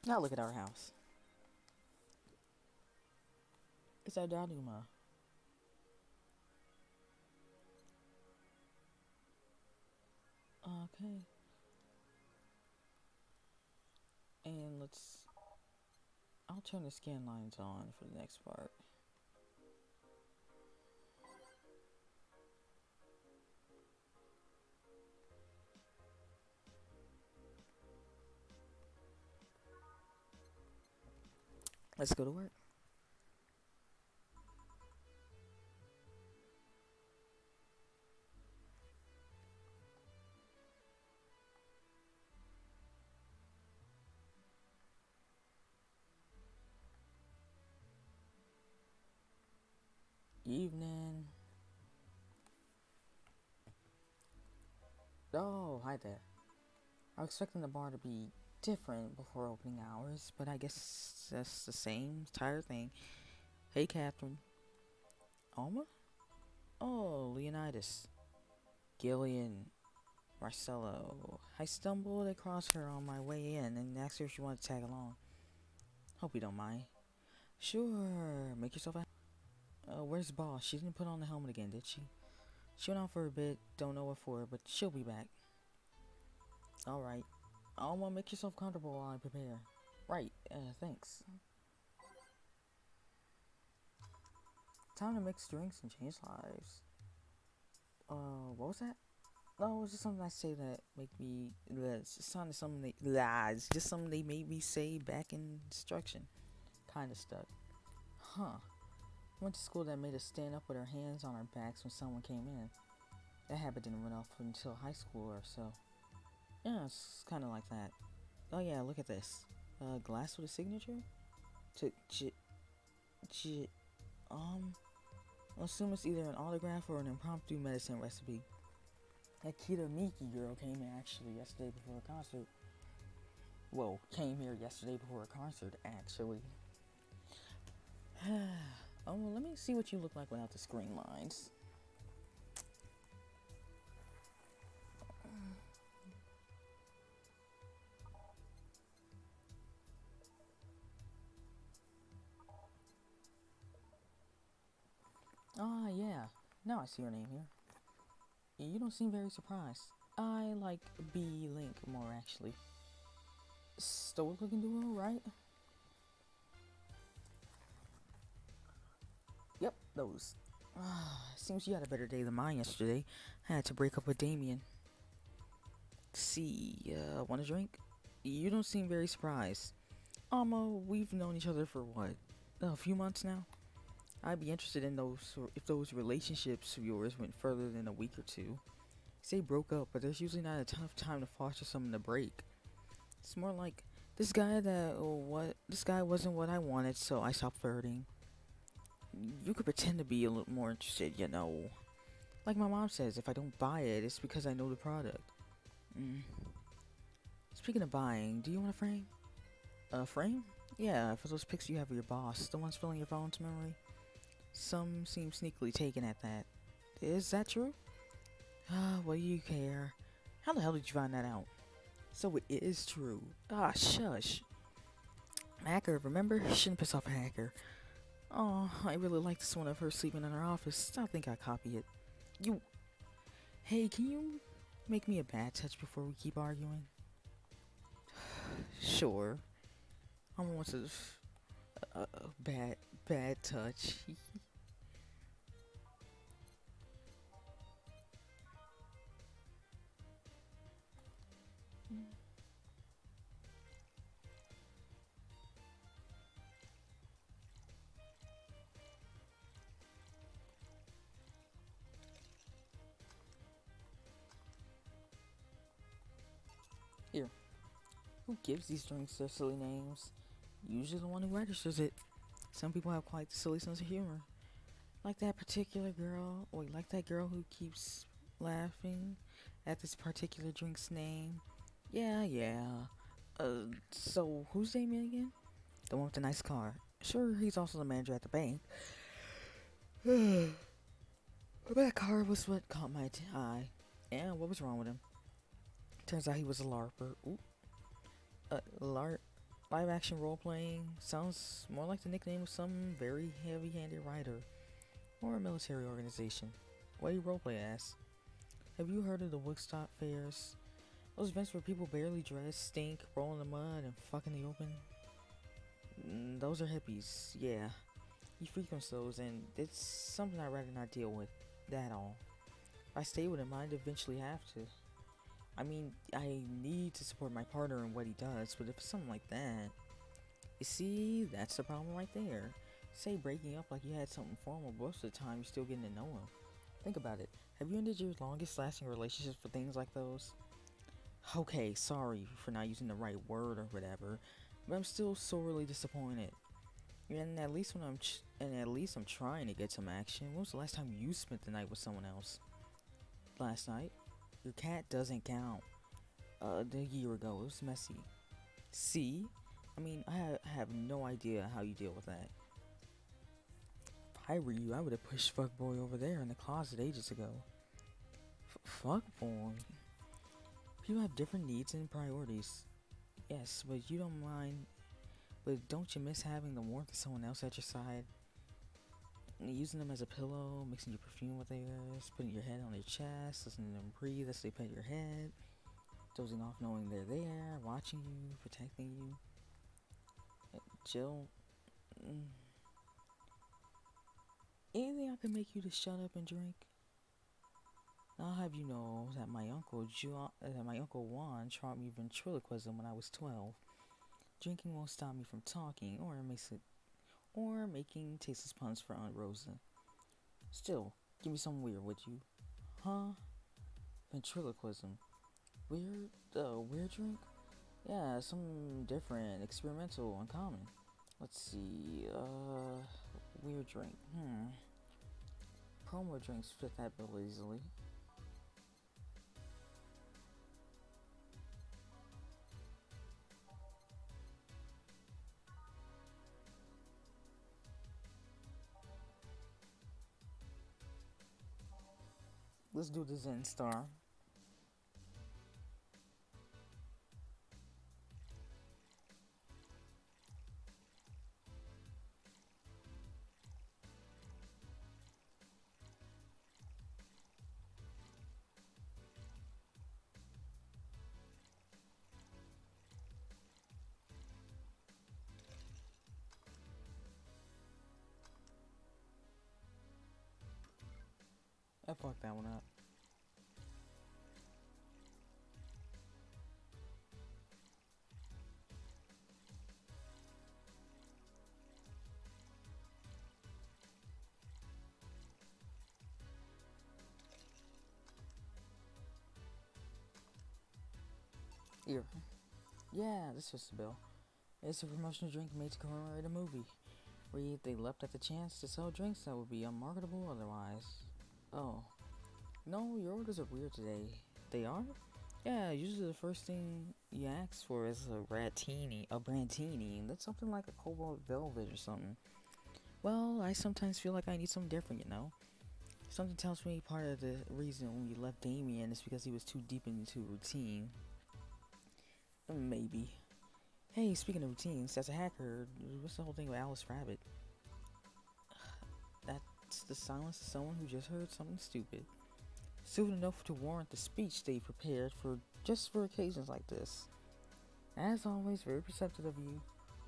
Now look at our house. It's our Daduma. Okay. And I'll turn the scan lines on for the next part. Let's go to work. Evening. Oh, hi there. I was expecting the bar to be different before opening hours, but I guess that's the same entire thing. Hey, Catherine. Alma? Oh, Leonidas. Gillian. Marcello. I stumbled across her on my way in and asked her if she wanted to tag along. Hope you don't mind. Sure, make yourself at where's Boss? She didn't put on the helmet again, did she? She went out for a bit, don't know what for, but she'll be back. Alright. Alma, make yourself comfortable while I prepare. Right, thanks. Time to mix drinks and change lives. What was that? No, it's just something I say that make me. It's just something they. It's just something they made me say back in instruction. Kinda stuck. Huh. Went to school that made us stand up with our hands on our backs when someone came in. That habit didn't run off until high school or so. Yeah, it's kind of like that. Oh yeah, look at this. Glass with a signature? To I'll assume it's either an autograph or an impromptu medicine recipe. That Kita Miki girl came here actually yesterday before a concert. Well, came here yesterday before a concert, actually. Oh, well, let me see what you look like without the screen lines. Ah, yeah. Now I see your name here. You don't seem very surprised. I like B Link more actually. Stoic looking duo, right? Yep, those. Seems you had a better day than mine yesterday. I had to break up with Damien. See, want a drink? You don't seem very surprised. We've known each other for what? A few months now? I'd be interested in those if those relationships of yours went further than a week or two. Say broke up, but there's usually not a ton of time to foster something to break. It's more like this guy wasn't what I wanted, so I stopped flirting. You could pretend to be a little more interested, you know. Like my mom says, if I don't buy it, it's because I know the product. Mm. Speaking of buying, do you want a frame? A frame? Yeah, for those pics you have of your boss, the ones filling your phone's memory. Some seem sneakily taken at that. Is that true? What do you care? How the hell did you find that out? So it is true. Shush. Hacker, remember? Shouldn't piss off a hacker. Oh, I really like this one of her sleeping in her office. I think I copy it. You. Hey, can you make me a bad touch before we keep arguing? Sure. I'm wants a bad touch. Here. Who gives these drinks their silly names? Usually the one who registers it. Some people have quite the silly sense of humor. Like that particular girl, like that girl who keeps laughing at this particular drink's name. Yeah. So who's Damien again? The one with the nice car. Sure, he's also the manager at the bank. But that car was what caught my eye. And what was wrong with him? Turns out he was a LARPer. Ooh, LARP. Live action role playing sounds more like the nickname of some very heavy handed writer or a military organization. What do you roleplay as? Have you heard of the Woodstock fairs? Those events where people barely dress, stink, roll in the mud, and fuck in the open? Those are hippies, yeah. He frequents those, and it's something I'd rather not deal with. That all. If I stay with him, I'd eventually have to. I mean, I need to support my partner in what he does, but if it's something like that, you see, that's the problem right there. Say breaking up like you had something formal, most of the time you're still getting to know him. Think about it. Have you ended your longest lasting relationships for things like those? Okay, sorry for not using the right word or whatever, but I'm still sorely disappointed. And at least I'm trying to get some action. When was the last time you spent the night with someone else? Last night? Your cat doesn't count. A year ago, it was messy. See? I mean, I have no idea how you deal with that. If I were you, I would have pushed fuckboy over there in the closet ages ago. Fuckboy? People have different needs and priorities. Yes, but you don't mind. But don't you miss having the warmth of someone else at your side? Using them as a pillow, mixing your perfume with theirs, putting your head on their chest, listening to them breathe as they pet your head, dozing off knowing they're there, watching you, protecting you. Jill, anything I can make you to shut up and drink? I'll have you know that my uncle Juan taught me ventriloquism when I was 12. Drinking won't stop me from talking or making tasteless puns for Aunt Rosa. Still, give me something weird, would you? Huh? Ventriloquism. Weird drink? Yeah, some different, experimental, uncommon. Let's see, weird drink. Promo drinks fit that bill easily. Let's do the Zen Star. I fucked that one up. Here. Yeah, this was the bill. It's a promotional drink made to commemorate a movie, where they leapt at the chance to sell drinks that would be unmarketable otherwise. Oh. No, your orders are weird today. They are? Yeah, usually the first thing you ask for is a brandini. That's something like a cobalt velvet or something. Well, I sometimes feel like I need something different, you know? Something tells me part of the reason we left Damien is because he was too deep into routine. Maybe. Hey, speaking of routines, as a hacker, what's the whole thing with Alice Rabbit? That's the silence of someone who just heard something stupid. Stupid enough to warrant the speech they prepared for just for occasions like this. As always, very perceptive of you.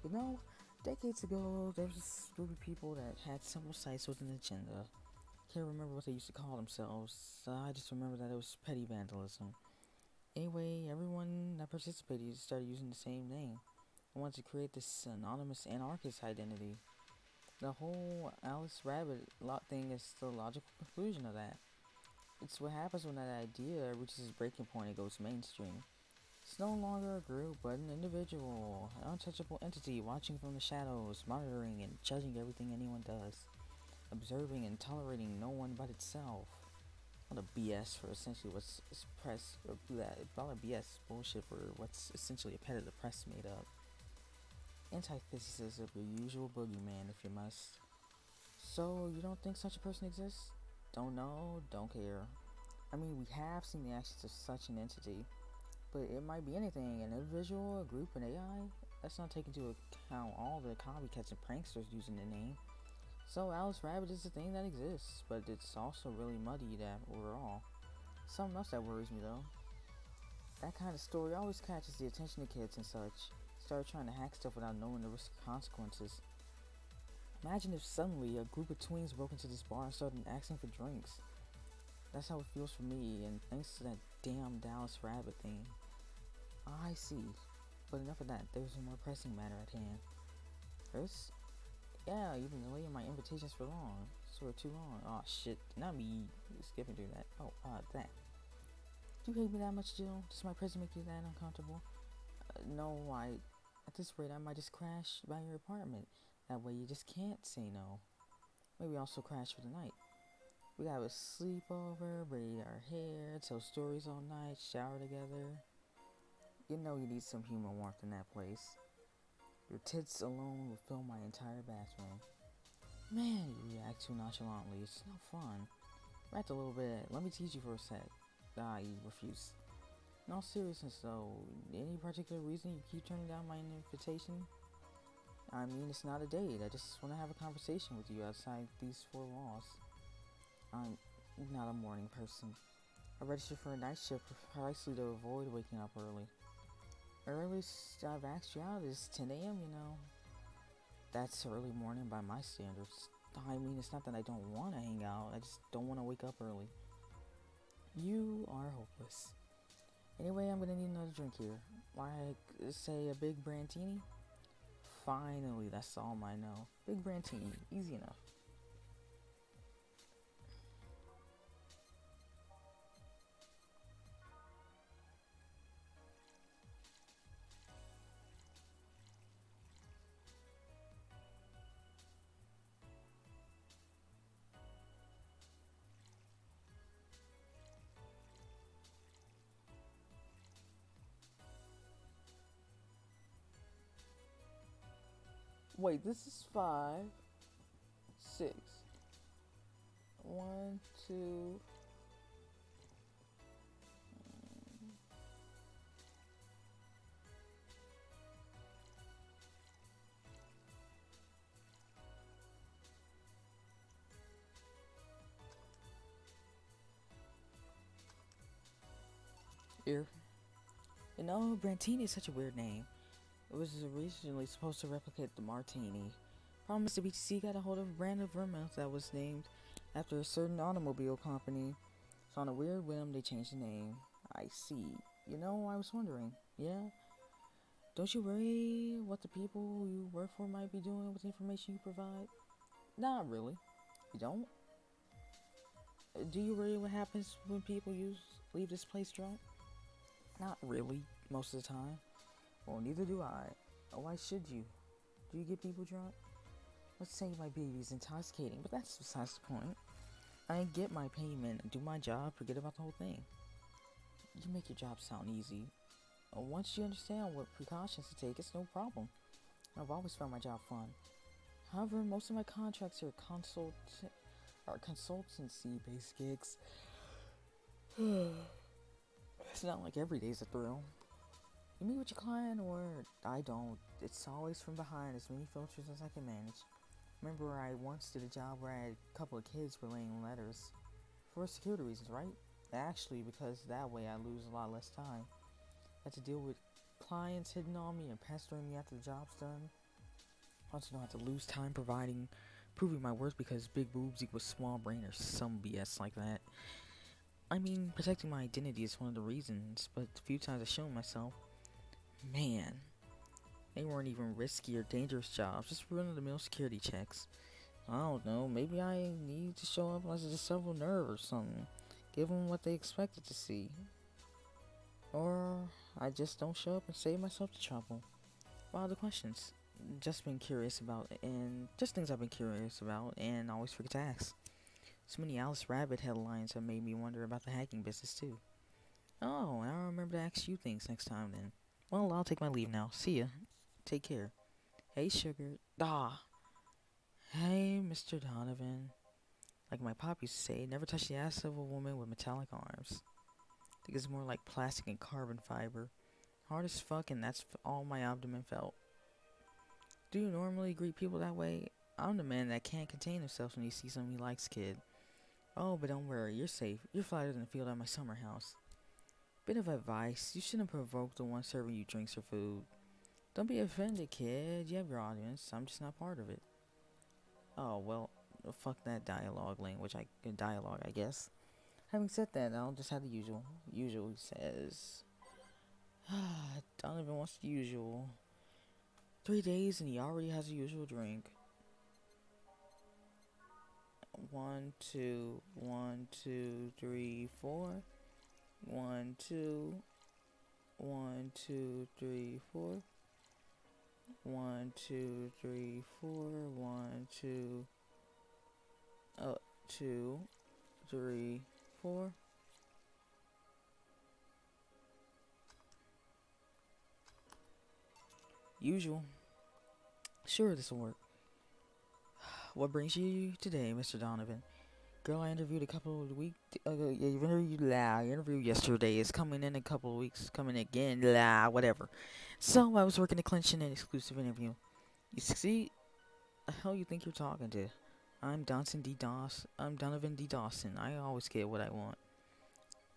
You know, decades ago, there was this group of people that had simple sites with an agenda. Can't remember what they used to call themselves. I just remember that it was petty vandalism. Anyway, everyone that participated started using the same name. I wanted to create this anonymous anarchist identity. The whole Alice Rabbit thing is the logical conclusion of that. It's what happens when that idea reaches its breaking point and goes mainstream. It's no longer a group, but an individual, an untouchable entity watching from the shadows, monitoring and judging everything anyone does, observing and tolerating no one but itself. All the BS for essentially what's press, or that, all the BS bullshit for what's essentially a pet of the press made up. Antithesis of your usual boogeyman, if you must. So, you don't think such a person exists? Don't know, don't care. I mean, we have seen the actions of such an entity, but it might be anything, an individual, a group, an AI. That's not taking into account all the copycats and pranksters using the name. So Alice Rabbit is a thing that exists, but it's also really muddy that overall. Something else that worries me though. That kind of story always catches the attention of kids and such. Start trying to hack stuff without knowing the risk consequences. Imagine if suddenly a group of tweens broke into this bar and started asking for drinks. That's how it feels for me, and thanks to that damn Dallas Rabbit thing. I see. But enough of that, there's a more pressing matter at hand. Chris? Yeah, you've been delaying my invitations for long. Sort of too long. Oh shit, not me skipping through that. Oh, that. Do you hate me that much, Jill? Does my presence make you that uncomfortable? No, at this rate, I might just crash by your apartment. That way you just can't say no. Maybe also crash for the night. We have a sleepover, braid our hair, tell stories all night, shower together. You know you need some human warmth in that place. Your tits alone will fill my entire bathroom. Man, you react too nonchalantly. It's no fun. React a little bit. Let me teach you for a sec. You refuse. In all seriousness though, any particular reason you keep turning down my invitation? I mean, it's not a date. I just want to have a conversation with you outside these four walls. I'm not a morning person. I registered for a night shift precisely to avoid waking up early. Earliest I've asked you out is 10 a.m., you know. That's early morning by my standards. I mean, it's not that I don't want to hang out, I just don't want to wake up early. You are hopeless. Anyway, I'm gonna need another drink here. Like, say, a big brandini? Finally, that's all I know. Big brandini, easy enough. Wait, this is 5, 6. 1, 2. Here. You know, Brantini is such a weird name. It was originally supposed to replicate the martini. Problem is the BTC got a hold of a brand of vermouth that was named After a certain automobile company, so on a weird whim, they changed the name. I see. You know, I was wondering. Yeah? Don't you worry what the people you work for might be doing with the information you provide? Not really. You don't? Do you worry what happens when people leave this place drunk? Not really, most of the time. Well, neither do I. Why should you? Do you get people drunk? Let's say my baby's intoxicating, but that's besides the point. I get my payment, do my job, forget about the whole thing. You make your job sound easy. Once you understand what precautions to take, it's no problem. I've always found my job fun. However, most of my contracts are consultancy-based gigs. It's not like every day's a thrill. You meet with your client, or I don't. It's always from behind, as many filters as I can manage. Remember, I once did a job where I had a couple of kids relaying letters. For security reasons, right? Actually, because that way I lose a lot less time. I had to deal with clients hitting on me and pestering me after the job's done. I also don't have to lose time proving my worth because big boobs equals small brain or some BS like that. I mean, protecting my identity is one of the reasons, but the few times I shown myself, man, they weren't even risky or dangerous jobs, just run-of-the-mill security checks. I don't know, maybe I need to show up as a disabled nerve or something. Give them what they expected to see. Or I just don't show up and save myself the trouble. What other questions? Just things I've been curious about and always forget to ask. So many Alice Rabbit headlines have made me wonder about the hacking business too. Oh, I'll remember to ask you things next time then. Well, I'll take my leave now. See ya. Take care. Hey, sugar. Hey, Mr. Donovan. Like my pop used to say, never touch the ass of a woman with metallic arms. I think it's more like plastic and carbon fiber. Hard as fuck, and that's all my abdomen felt. Do you normally greet people that way? I'm the man that can't contain himself when he sees someone he likes, kid. Oh, but don't worry, you're safe. You're flatter than the field at my summer house. Bit of advice, you shouldn't provoke the one serving you drinks or food. Don't be offended, kid. You have your audience. I'm just not part of it. Oh, well, fuck that dialogue, I guess. Having said that, I'll just have the usual. Usual, he says. Donovan wants the usual. 3 days and he already has the usual drink. 1, 2, 1, 2, 3, 4. 1, 2, 1, 2, 3, 4. 1, 2, 3, 4. 1, 2, 2, 3, 4. Usual. Sure, this will work. What brings you today, Mr. Donovan? Girl I interviewed a couple of weeks. You interviewed yesterday. Is coming in a couple of weeks. Coming again. Whatever. So I was working to clinch in an exclusive interview. You see, the hell you think you're talking to? I'm Donovan D. Dawson. I always get what I want.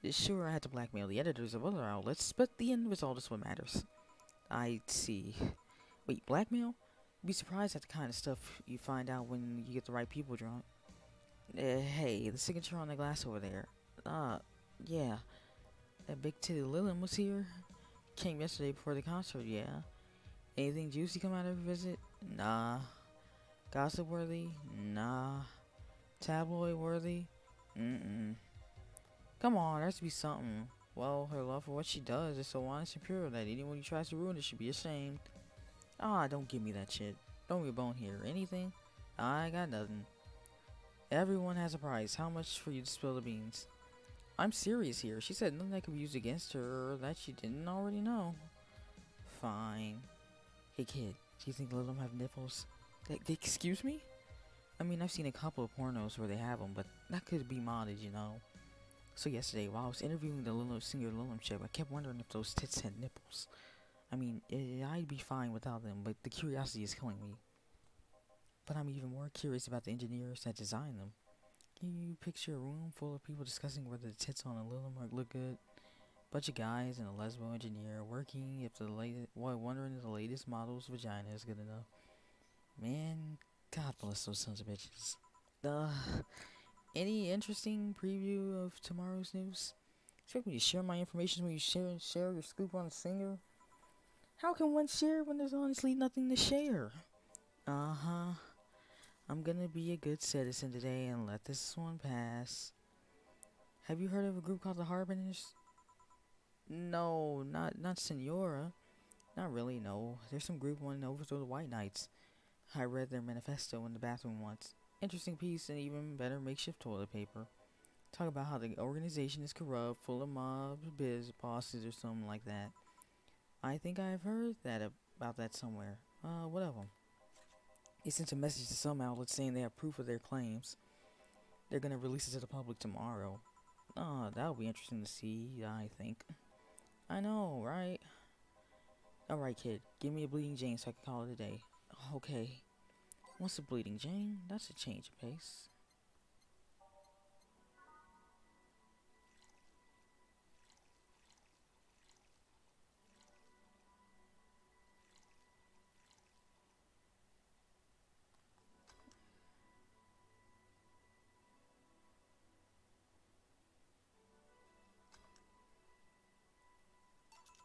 Sure, I had to blackmail the editors of other outlets, but the end result is what matters. I see. Wait, blackmail? You'd be surprised at the kind of stuff you find out when you get the right people drunk. Hey, the signature on the glass over there. Yeah. That big titty Lillian was here. Came yesterday before the concert, yeah. Anything juicy come out of her visit? Nah. Gossip worthy? Nah. Tabloid worthy? Mm-mm. Come on, there has to be something. Well, her love for what she does is so honest and pure that anyone who tries to ruin it should be ashamed. Don't give me that shit. Don't be a bone here. Anything? I got nothing. Everyone has a price. How much for you to spill the beans? I'm serious here. She said nothing that could be used against her or that she didn't already know. Fine. Hey kid, do you think Lilum have nipples? Excuse me? I mean, I've seen a couple of pornos where they have them, but that could be modded, you know. So yesterday, while I was interviewing the singer Lilum chick, I kept wondering if those tits had nipples. I mean, I'd be fine without them, but the curiosity is killing me. But I'm even more curious about the engineers that designed them. Can you picture a room full of people discussing whether the tits on a Lilum look good? Bunch of guys and a lesbo engineer working wondering if the latest model's vagina is good enough. Man, God bless those sons of bitches. Any interesting preview of tomorrow's news? Expect me to share my information when you share your scoop on a singer? How can one share when there's honestly nothing to share? Uh-huh. I'm gonna be a good citizen today and let this one pass. Have you heard of a group called the Harbingers? No, not Senora. Not really, no. There's some group wanting to overthrow the White Knights. I read their manifesto in the bathroom once. Interesting piece and even better makeshift toilet paper. Talk about how the organization is corrupt, full of mobs, biz bosses, or something like that. I think I've heard about that somewhere. What of them? They sent a message to some outlets saying they have proof of their claims. They're gonna release it to the public tomorrow. That'll be interesting to see, I think. I know, right? Alright, kid, give me a bleeding Jane so I can call it a day. Okay. What's a bleeding Jane? That's a change of pace.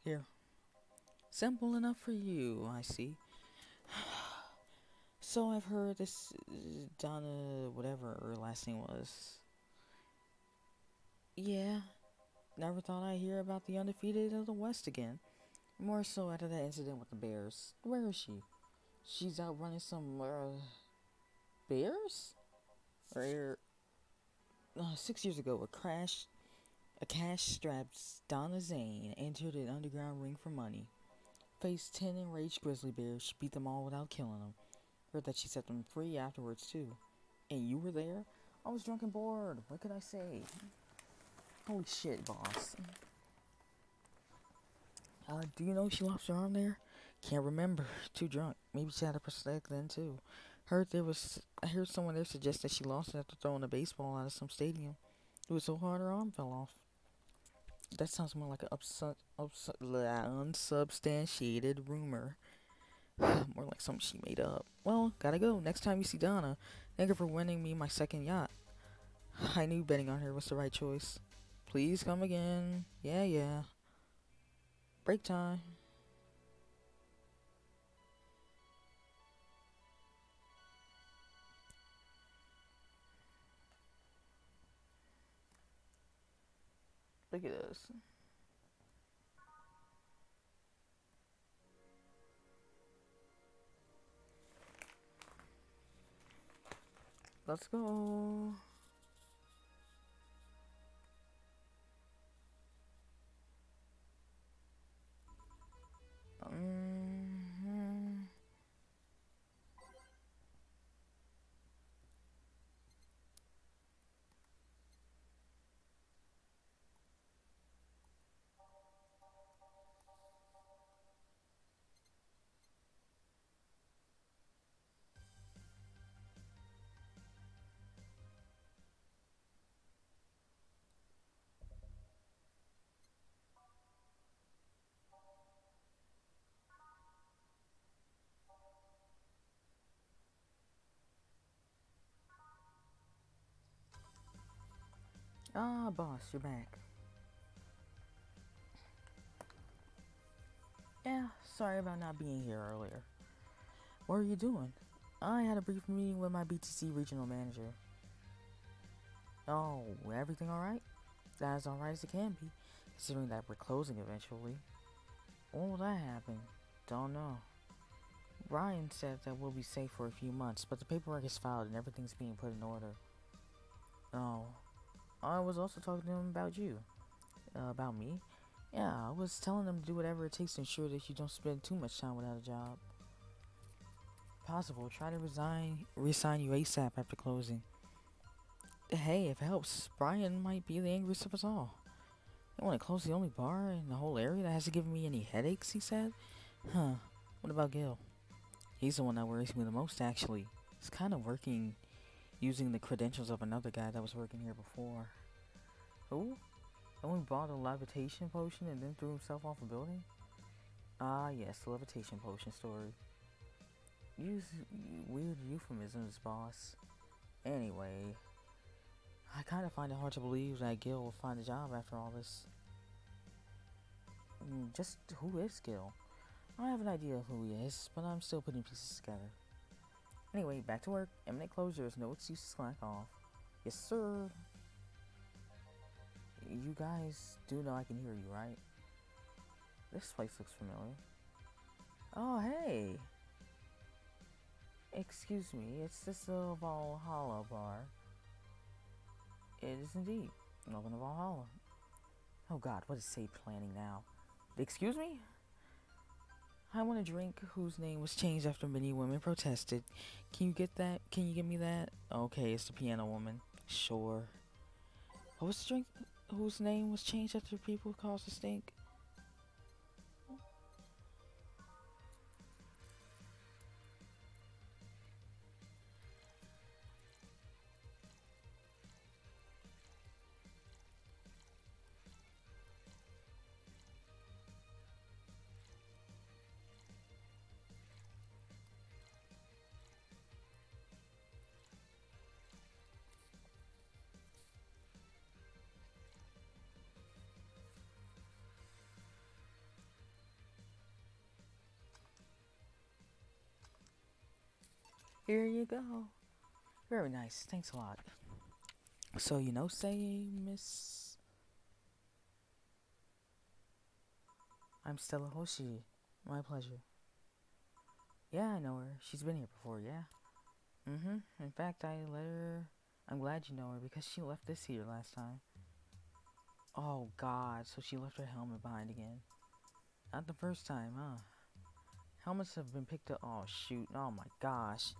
Here. Simple enough for you, I see. So I've heard this Donna, whatever her last name was. Yeah, never thought I'd hear about the undefeated of the West again. More so after that incident with the Bears. Where is she? She's out running some bears? Or 6 years ago, a cash-strapped Donna Zane entered an underground ring for money. Faced 10 enraged grizzly bears. She beat them all without killing them. Heard that she set them free afterwards too. And you were there? I was drunk and bored. What could I say? Holy shit, boss. Do you know she lost her arm there? Can't remember. Too drunk. Maybe she had a prosthetic then too. I heard someone there suggest that she lost it after throwing a baseball out of some stadium. It was so hard her arm fell off. That sounds more like an unsubstantiated rumor. More like something she made up. Well, gotta go. Next time you see Donna, thank her for winning me my second yacht. I knew betting on her was the right choice. Please come again. Yeah, yeah. Break time. Look at this. Let's go. Mm-hmm. Ah, boss, you're back. Yeah, sorry about not being here earlier. What are you doing? I had a brief meeting with my BTC regional manager. Oh, everything alright? As alright as it can be, considering that we're closing eventually. When will that happen? Don't know. Ryan said that we'll be safe for a few months, but the paperwork is filed and everything's being put in order. Oh, I was also talking to him about you. About me? Yeah, I was telling him to do whatever it takes to ensure that you don't spend too much time without a job. Possible, try to resign you ASAP after closing. Hey, if it helps, Brian might be the angriest of us all. You want to close the only bar in the whole area that hasn't given me any headaches, he said? Huh, what about Gil? He's the one that worries me the most, actually. He's kind of working using the credentials of another guy that was working here before. Who? The one who bought a levitation potion and then threw himself off a building? Ah, yes, the levitation potion story. Use weird euphemisms, boss. Anyway, I kind of find it hard to believe that Gil will find a job after all this. Just who is Gil? I have an idea of who he is, but I'm still putting pieces together. Anyway, back to work. Imminent closure is no excuse to slack off. Yes, sir. You guys do know I can hear you, right? This place looks familiar. Oh, hey. Excuse me, it's this Valhalla bar. It is indeed. Welcome to Valhalla. Oh god, what is Sade planning now? Excuse me? I want a drink whose name was changed after many women protested. Can you get that? Can you give me that? Okay, it's the piano woman. Sure. What was the drink whose name was changed after people caused a stink? Here you go. Very nice. Thanks a lot. So, say, Miss... I'm Stella Hoshi. My pleasure. Yeah, I know her. She's been here before, yeah? In fact, I let her... I'm glad you know her because she left this here last time. Oh, God. So she left her helmet behind again. Not the first time, huh? Helmets have been picked up... Oh, shoot. Oh, my gosh.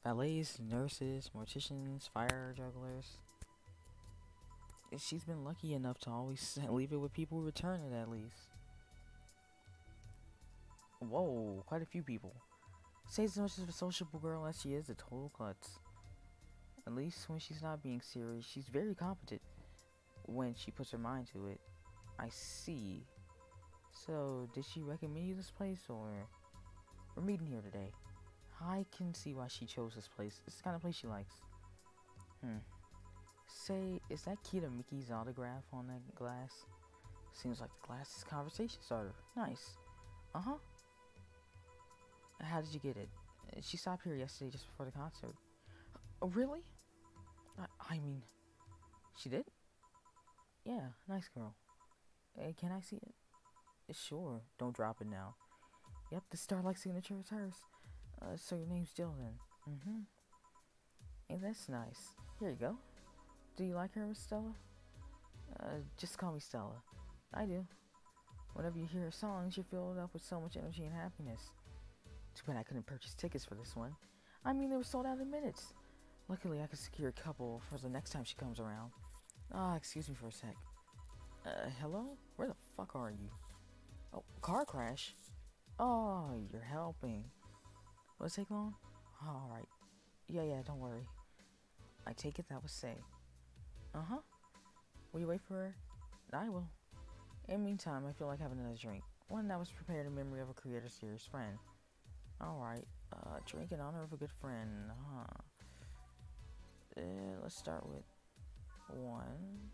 Valets, nurses, morticians, fire jugglers. She's been lucky enough to always leave it with people who return it, at least. Whoa, quite a few people. Say as much of a sociable girl as she is a total klutz. At least when she's not being serious, she's very competent when she puts her mind to it. I see. So, did she recommend you this place, or... We're meeting here today. I can see why she chose this place. It's the kind of place she likes. Say, is that key to Mickey's autograph on that glass? Seems like the glass is conversation starter. Nice. Uh-huh. How did you get it? She stopped here yesterday just before the concert. Oh, really? I mean, she did? Yeah, nice girl. Hey, can I see it? Sure. Don't drop it now. Yep, the Starlight signature is hers. So your name's Jill then? Hey, that's nice. Here you go. Do you like her, Miss Stella? Just call me Stella. I do. Whenever you hear her songs, you're filled up with so much energy and happiness. Too bad I couldn't purchase tickets for this one. I mean, they were sold out in minutes. Luckily, I could secure a couple for the next time she comes around. Excuse me for a sec. Hello? Where the fuck are you? Oh, car crash? Oh, you're helping. Will it take long? Alright. Yeah, don't worry. I take it that was Say. Uh-huh. Will you wait for her? I will. In the meantime, I feel like having another drink. One that was prepared in memory of a creator series friend. Alright. Drink in honor of a good friend. Let's start with one.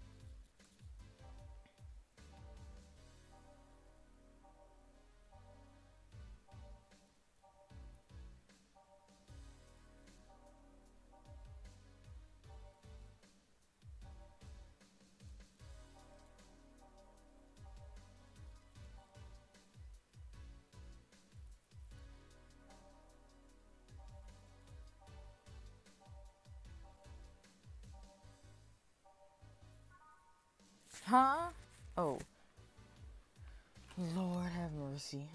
Huh? Oh. Lord have mercy.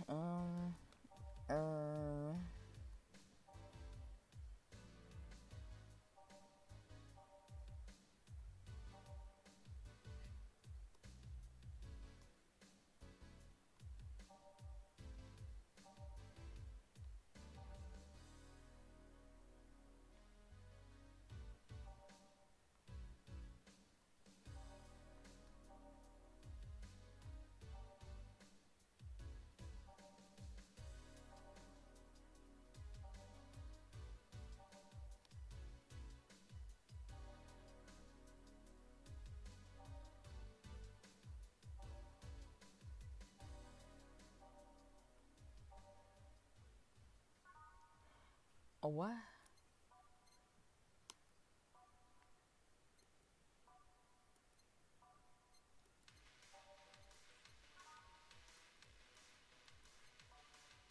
A what?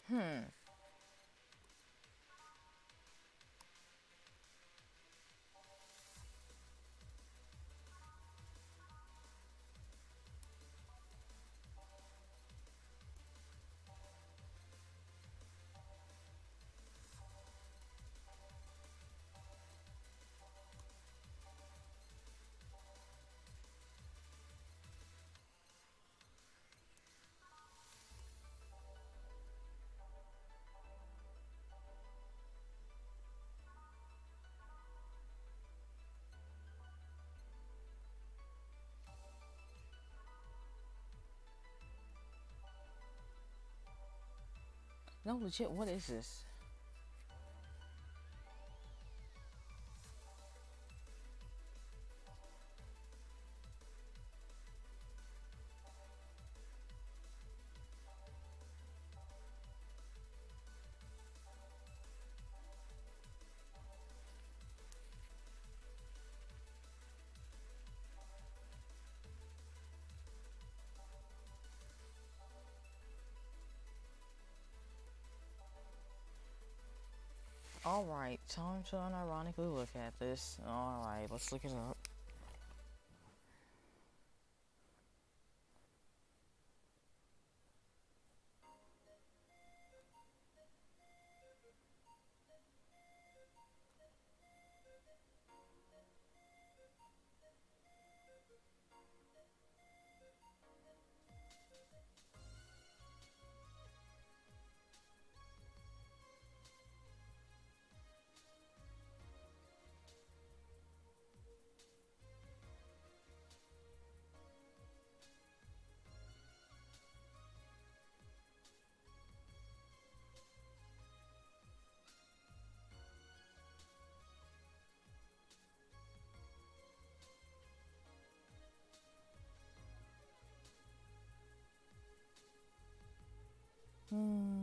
Hmm. No, legit, what is this? Alright, time to unironically look at this. Alright, let's look it up. Hmm.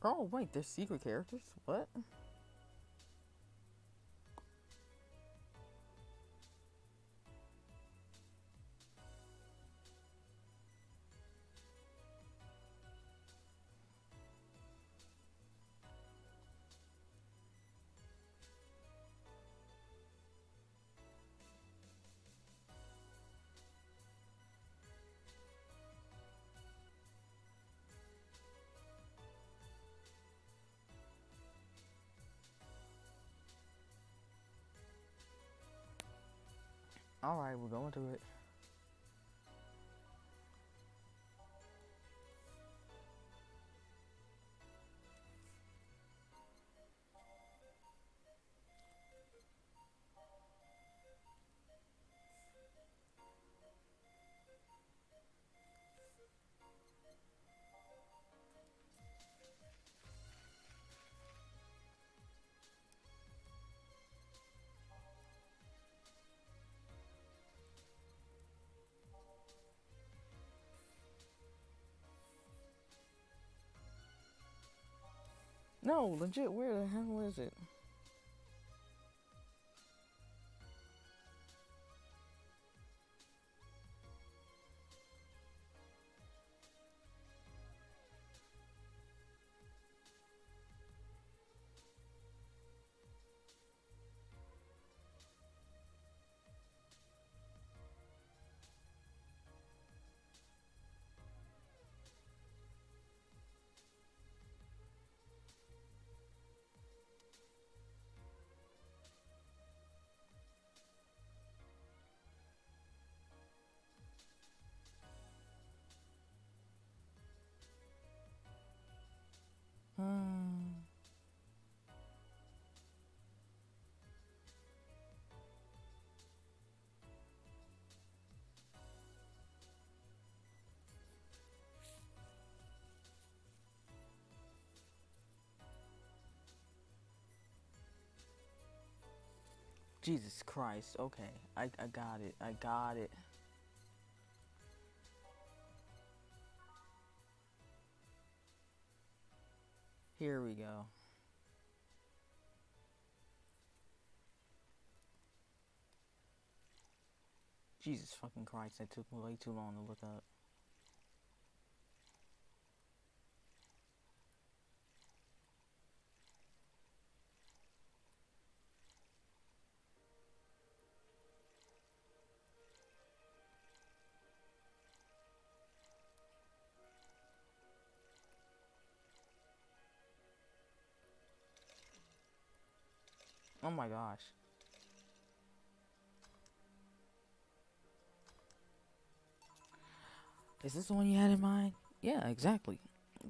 Oh, wait, there's secret characters? What? Alright, we're going through it. No, legit, where the hell is it? Jesus Christ. Okay, I got it. I got it. Here we go. Jesus fucking Christ, that took way too long to look up. Oh my gosh. Is this the one you had in mind? Yeah, exactly.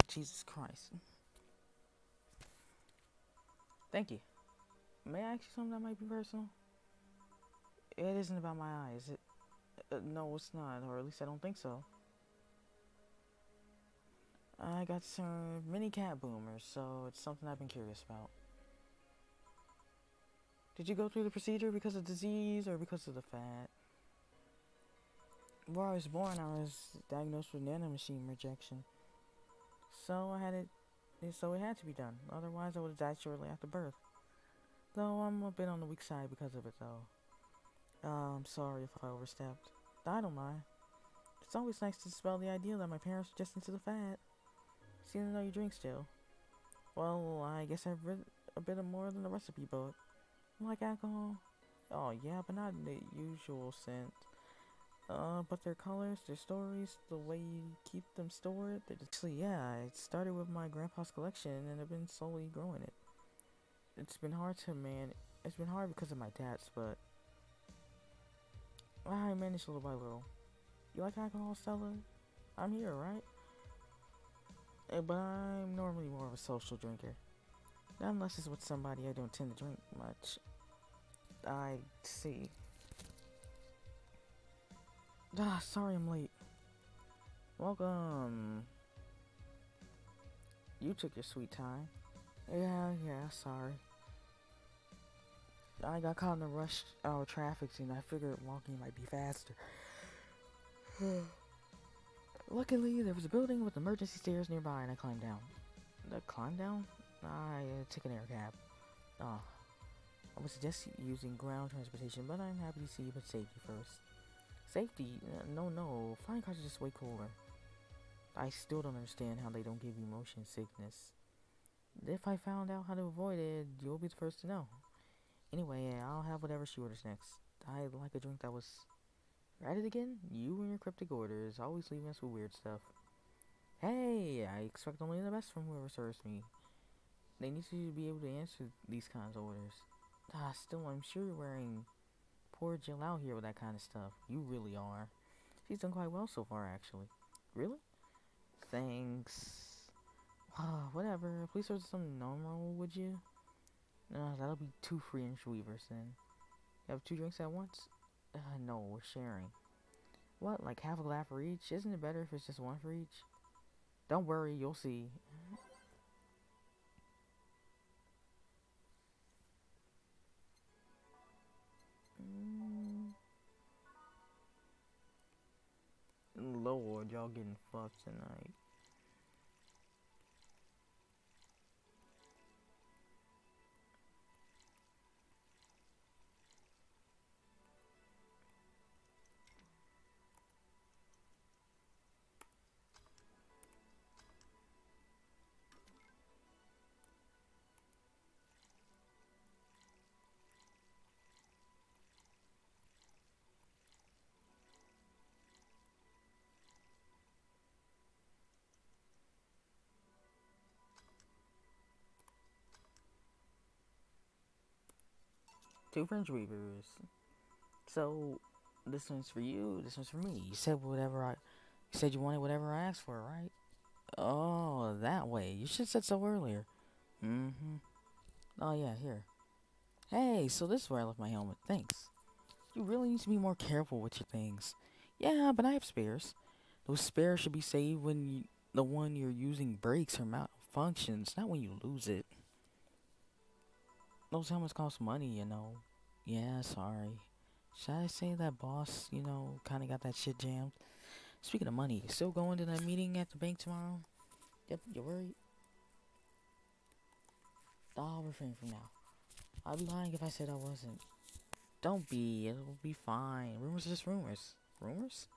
Jesus Christ. Thank you. May I ask you something that might be personal? It isn't about my eye, is it? No, it's not, or at least I don't think so. I got some mini cat boomers, so it's something I've been curious about. Did you go through the procedure because of disease or because of the fat? Before I was born, I was diagnosed with nanomachine rejection. So I had it, so it had to be done. Otherwise, I would have died shortly after birth. Though I'm a bit on the weak side because of it, though. I'm sorry if I overstepped. I don't mind. It's always nice to dispel the idea that my parents were just into the fat. Seem to know you drink still. Well, I guess I've read a bit of more than the recipe book. Like alcohol? Oh yeah, but not in the usual sense. But their colors, their stories, the way you keep them stored. Actually, yeah, I started with my grandpa's collection and I've been slowly growing it. It's been hard to man. It's been hard because of my dad's, but I managed little by little. You like alcohol, Stella? I'm here, right? But I'm normally more of a social drinker. Unless it's with somebody I don't tend to drink much. I see. Sorry I'm late. Welcome. You took your sweet time. Yeah, sorry. I got caught in the rush hour traffic and I figured walking might be faster. Luckily, there was a building with emergency stairs nearby and I climbed down. Climb down? I took an air cab. Oh, I would suggest using ground transportation, but I'm happy to see you put safety first. Safety? No. Flying cars are just way cooler. I still don't understand how they don't give you motion sickness. If I found out how to avoid it, you'll be the first to know. Anyway, I'll have whatever she orders next. I'd like a drink that was... At it again? You and your cryptic orders, always leaving us with weird stuff. Hey, I expect only the best from whoever serves me. They need to be able to answer these kinds of orders. Still, I'm sure you're wearing poor Jill out here with that kind of stuff. You really are. She's done quite well so far, actually. Really? Thanks. Whatever. Please order something normal, would you? That'll be 2 French weavers then. You have 2 drinks at once? No, we're sharing. What, like half a glass for each? Isn't it better if it's just 1 for each? Don't worry, you'll see. Lord, y'all getting fucked tonight. Two French weavers. So, this one's for you, this one's for me. You said you said you wanted whatever I asked for, right? Oh, that way. You should have said so earlier. Mm-hmm. Oh yeah, here. Hey, so this is where I left my helmet. Thanks. You really need to be more careful with your things. Yeah, but I have spares. Those spares should be saved when the one you're using breaks or malfunctions, not when you lose it. Those helmets cost money, you know. Yeah, sorry. Should I say that boss, kind of got that shit jammed? Speaking of money, still going to that meeting at the bank tomorrow? Yep, you worried? I'll refrain from now. I'd be lying if I said I wasn't. Don't be, it'll be fine. Rumors are just rumors. Rumors?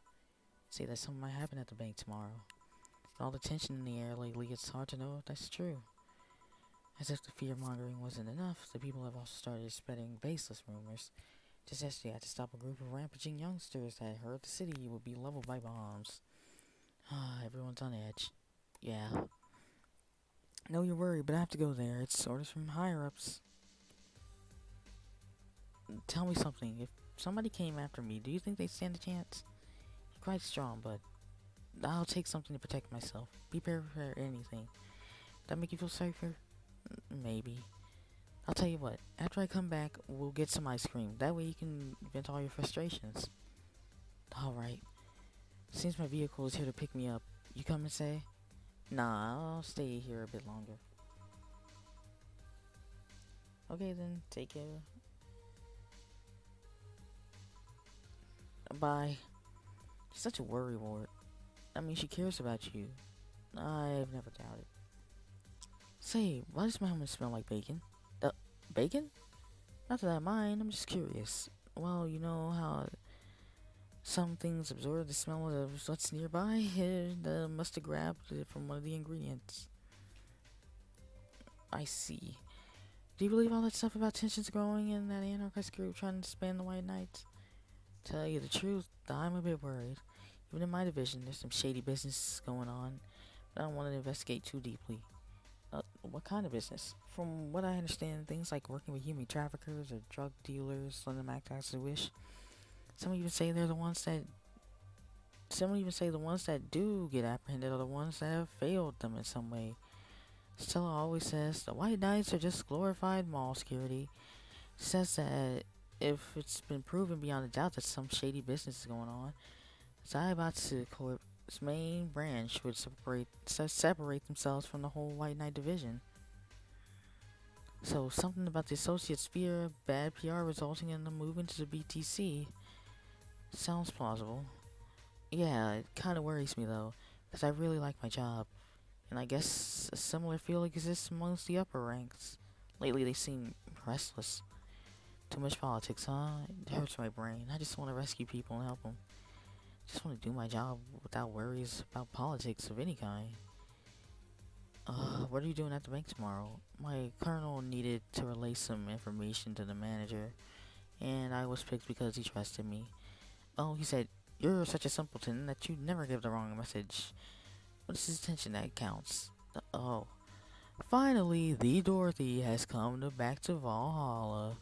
Say that something might happen at the bank tomorrow. With all the tension in the air lately, it's hard to know if that's true. As if the fear mongering wasn't enough, the people have also started spreading baseless rumors. Just yesterday, I had to stop a group of rampaging youngsters that heard the city would be leveled by bombs. Everyone's on edge. Yeah. No, you're worried, but I have to go there. It's orders from higher ups. Tell me something. If somebody came after me, do you think they'd stand a chance? You're quite strong, but I'll take something to protect myself. Be prepared for anything. That make you feel safer? Maybe. I'll tell you what. After I come back, we'll get some ice cream. That way you can vent all your frustrations. Alright. Seems my vehicle is here to pick me up. You come and say? Nah, I'll stay here a bit longer. Okay then, take care. Bye. She's such a worrywart. I mean, she cares about you. I've never doubted. Say, why does my helmet smell like bacon? Bacon? Not that I mind, I'm just curious. Well, you know how some things absorb the smell of what's nearby? It must have grabbed it from one of the ingredients. I see. Do you believe all that stuff about tensions growing in that anarchist group trying to span the White Knights? Tell you the truth, I'm a bit worried. Even in my division, there's some shady business going on, but I don't want to investigate too deeply. What kind of business? From what I understand, things like working with human traffickers or drug dealers, letting them act as they wish. Some even say the ones that do get apprehended are the ones that have failed them in some way. Stella always says the White Knights are just glorified mall security. Says that if it's been proven beyond a doubt that some shady business is going on, Zaibatsu Corp's main branch would separate themselves from the whole White Knight division. So something about the associates' fear of bad PR resulting in them moving to the BTC sounds plausible. Yeah, it kind of worries me though, because I really like my job, and I guess a similar feeling exists amongst the upper ranks. Lately they seem restless. Too much politics, huh? It hurts my brain. I just want to rescue people and help them. Just want to do my job without worries about politics of any kind. What are you doing at the bank tomorrow? My colonel needed to relay some information to the manager, and I was picked because he trusted me. Oh, he said, you're such a simpleton that you never give the wrong message. But it's his attention that counts. Oh. Finally, the Dorothy has come back to Valhalla.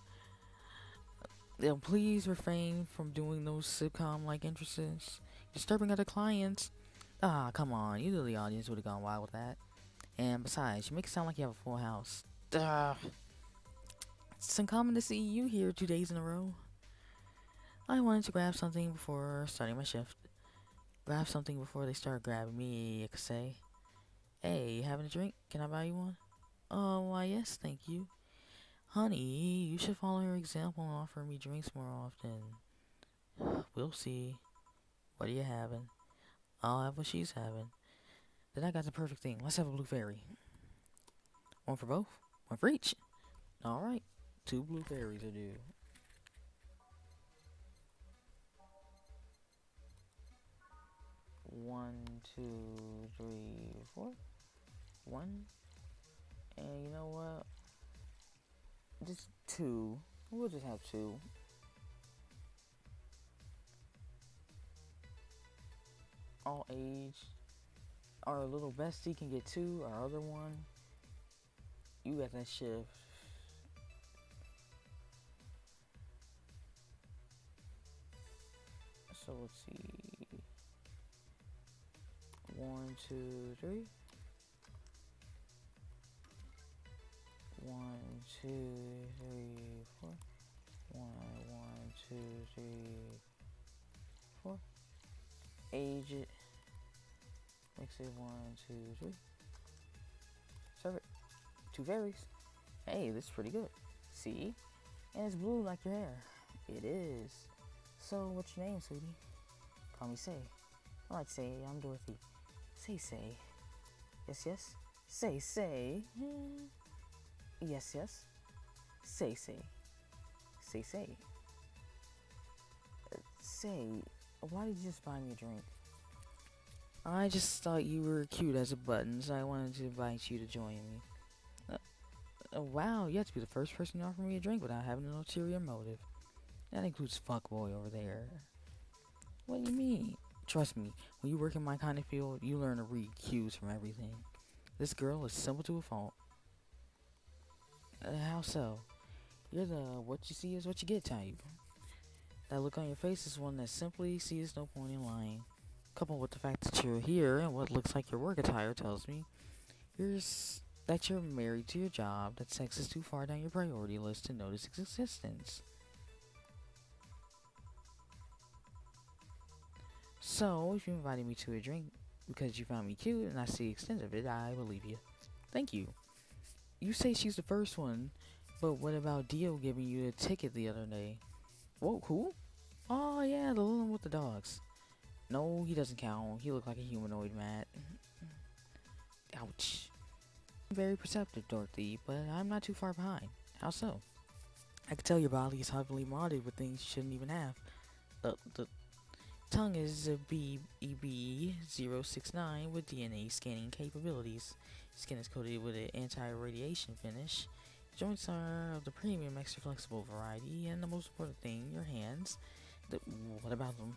Please refrain from doing those sitcom-like entrances. Disturbing other clients. Ah, come on. You knew the audience would have gone wild with that. And besides, you make it sound like you have a full house. It's uncommon to see you here 2 days in a row. I wanted to grab something before starting my shift. Grab something before they start grabbing me, I could say. Hey, you having a drink? Can I buy you one? Oh, why yes, thank you. Honey, you should follow her example and offer me drinks more often. We'll see. What are you having? I'll have what she's having. Then I got the perfect thing. Let's have a blue fairy. One for both? One for each? Alright. 2 blue fairies will do. One, two, three, four. One. And you know what? Just 2. We'll just have 2. All age. Our little bestie can get 2. Our other one, you got that shift. So let's see. 1, 2, 3. 1, 2, 3, 4. 1, 2, 3, 4. Age it. Mix it. 1, 2, 3. Serve it. 2 fairies. Hey, this is pretty good. See? And it's blue like your hair. It is. So, what's your name, sweetie? Call me Say. I like Say. I'm Dorothy. Say. Yes, yes. Say. Yes, yes. Say. Say. Say, why did you just buy me a drink? I just thought you were cute as a button, so I wanted to invite you to join me. Wow, you have to be the first person to offer me a drink without having an ulterior motive. That includes fuckboy over there. What do you mean? Trust me, when you work in my kind of field, you learn to read cues from everything. This girl is simple to a fault. How so? You're the what you see is what you get type. That look on your face is one that simply sees no point in lying. Coupled with the fact that you're here and what looks like your work attire tells me that you're married to your job, that sex is too far down your priority list to notice its existence. So, if you invited me to a drink because you found me cute and I see the extent of it, I believe you. Thank you. You say she's the first one, but what about Dio giving you a ticket the other day? Whoa, who? Oh yeah, the little one with the dogs. No, he doesn't count. He looked like a humanoid, Matt. Ouch. Very perceptive, Dorothy, but I'm not too far behind. How so? I can tell your body is heavily modded with things you shouldn't even have. The tongue is a BEB069 with DNA scanning capabilities. Skin is coated with an anti-radiation finish. Joints are of the premium extra flexible variety, and the most important thing, your hands. What about them?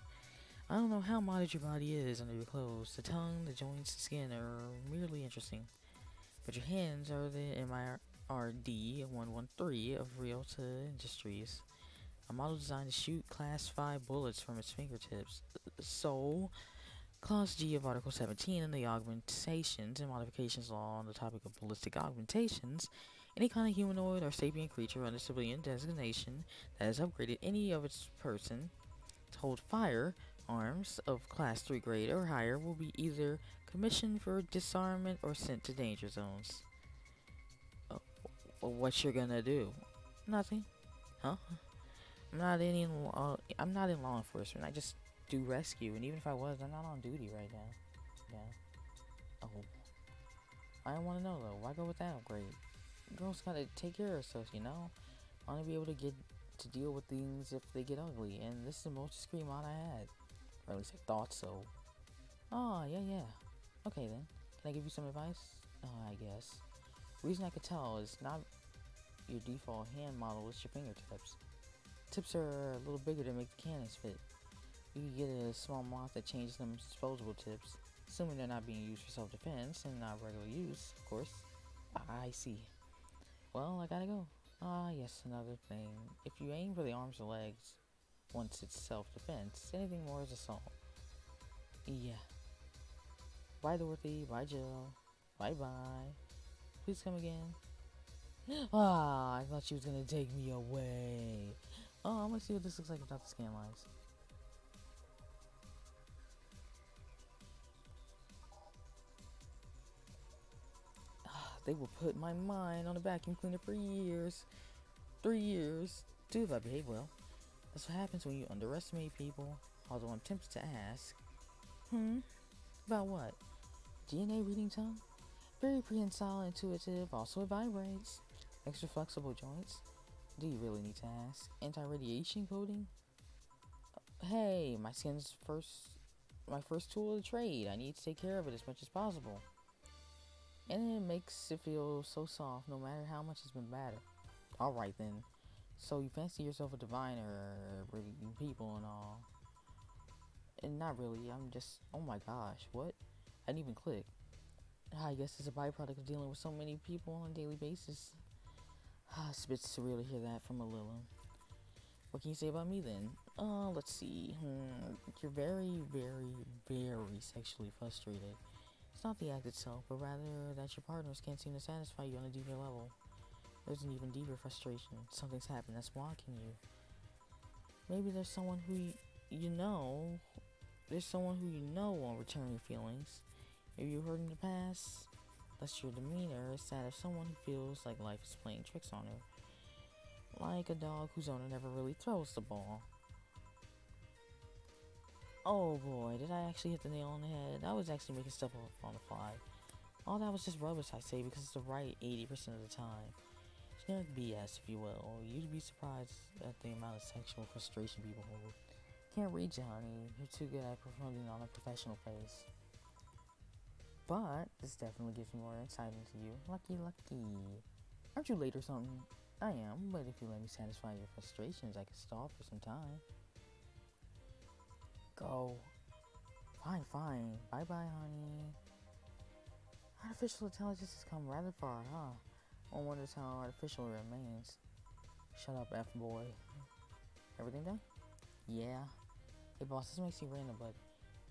I don't know how modded your body is under your clothes. The tongue, the joints, the skin are merely interesting. But your hands are the MIRD-113 of Realta Industries. A model designed to shoot Class 5 bullets from its fingertips. So, Clause G of Article 17 in the Augmentations and Modifications Law on the topic of ballistic augmentations, any kind of humanoid or sapient creature under civilian designation that has upgraded any of its person to hold firearms of Class 3 grade or higher will be either commissioned for disarmament or sent to danger zones. What you're gonna do? Nothing. Huh? I'm not in law enforcement. I just do rescue, and even if I was, I'm not on duty right now. Yeah. Oh. I don't want to know though. Why go with that upgrade? Girls gotta take care of herself, you know. I want to be able to get to deal with things if they get ugly, and this is the most discreet mod I had, or at least I thought so. Oh yeah. Okay then. Can I give you some advice? I guess. Reason I could tell is not your default hand model, it's your fingertips. Tips are a little bigger to make the cannons fit. You can get a small mod that changes them to disposable tips, assuming they're not being used for self-defense and not regular use, of course. I see. Well, I gotta go. Yes, another thing. If you aim for the arms or legs, once it's self-defense, anything more is assault. Yeah. Bye, Dorothy. Bye, Jill. Bye-bye. Please come again. I thought she was gonna take me away. Oh, I'm gonna see what this looks like without the scan lines. They will put my mind on a vacuum cleaner for years. 3 years. Too, if I behave well. That's what happens when you underestimate people. Although I'm tempted to ask. About what? DNA reading tongue? Very prehensile, intuitive, also it vibrates. Extra flexible joints? Do you really need to ask? Anti-radiation coating? Hey, my skin's my first tool of the trade. I need to take care of it as much as possible. And it makes it feel so soft no matter how much it's been battered. Alright then. So you fancy yourself a diviner, reading people and all. And not really, I'm just, oh my gosh, what? I didn't even click. I guess it's a byproduct of dealing with so many people on a daily basis. It's a bit surreal to hear that from a Lilum. What can you say about me then? Let's see. You're very, very, very sexually frustrated. It's not the act itself, but rather that your partners can't seem to satisfy you on a deeper level. There's an even deeper frustration. Something's happened that's blocking you. Maybe there's someone who you know won't return your feelings. If you hurt in the past, that's your demeanor is that of someone who feels like life is playing tricks on her. Like a dog whose owner never really throws the ball. Oh boy, did I actually hit the nail on the head? I was actually making stuff up on the fly. All that was just rubbish, I say, because it's the right 80% of the time. Generic BS, if you will. You'd be surprised at the amount of sexual frustration people hold. Can't read you, honey. You're too good at performing on a professional face. But this definitely gives me more insight into you. Lucky, lucky. Aren't you late or something? I am, but if you let me satisfy your frustrations, I can stall for some time. Go. Fine, fine. Bye bye, honey. Artificial intelligence has come rather far, huh? One wonders how artificial it remains. Shut up, F boy. Everything done? Yeah. Hey boss, this may seem random, but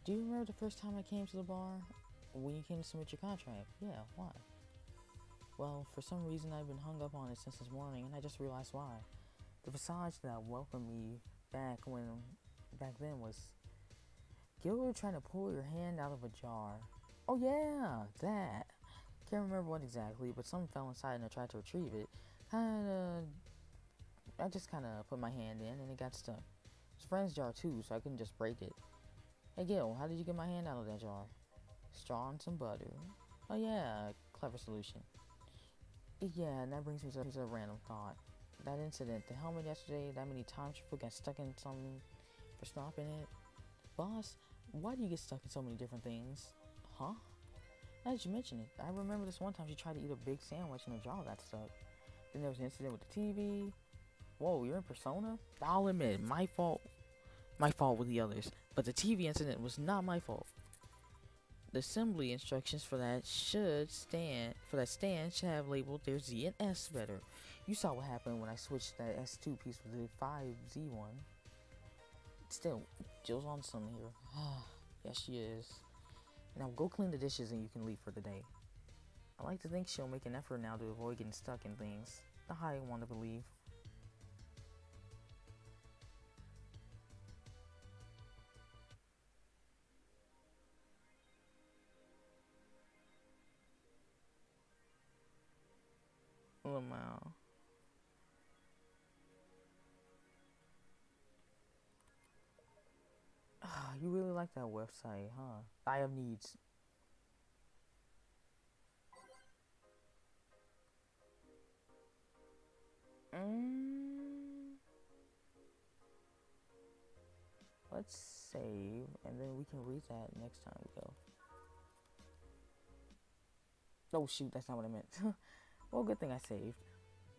do you remember the first time I came to the bar? When you came to submit your contract? Yeah, why? Well, for some reason I've been hung up on it since this morning, and I just realized why. The visage that welcomed me back then was Gilbert trying to pull your hand out of a jar. Oh yeah, that. Can't remember what exactly, but something fell inside and I tried to retrieve it. I just kinda put my hand in and it got stuck. It's a friend's jar too, so I couldn't just break it. Hey Gil, how did you get my hand out of that jar? Straw and some butter. Oh yeah, clever solution. Yeah, and that brings me to a random thought. That incident, the helmet yesterday, that many times your foot got stuck in something for stopping it. Boss, why do you get stuck in so many different things? Huh? Now that you mention it, I remember this one time she tried to eat a big sandwich and her jaw got stuck. Then there was an incident with the TV. Whoa, you're in Persona? I'll admit, my fault. My fault with the others. But the TV incident was not my fault. The assembly instructions for that stand should have labeled their Z and S better. You saw what happened when I switched that S2 piece with the 5Z one. Still, Jill's on something here. Yes, she is. Now go clean the dishes and you can leave for the day. I like to think she'll make an effort now to avoid getting stuck in things. The high I want to believe. Lamau. You really like that website, huh? I have needs. Mm, let's save, and then we can read that next time we go. Oh shoot, that's not what I meant. Well, good thing I saved.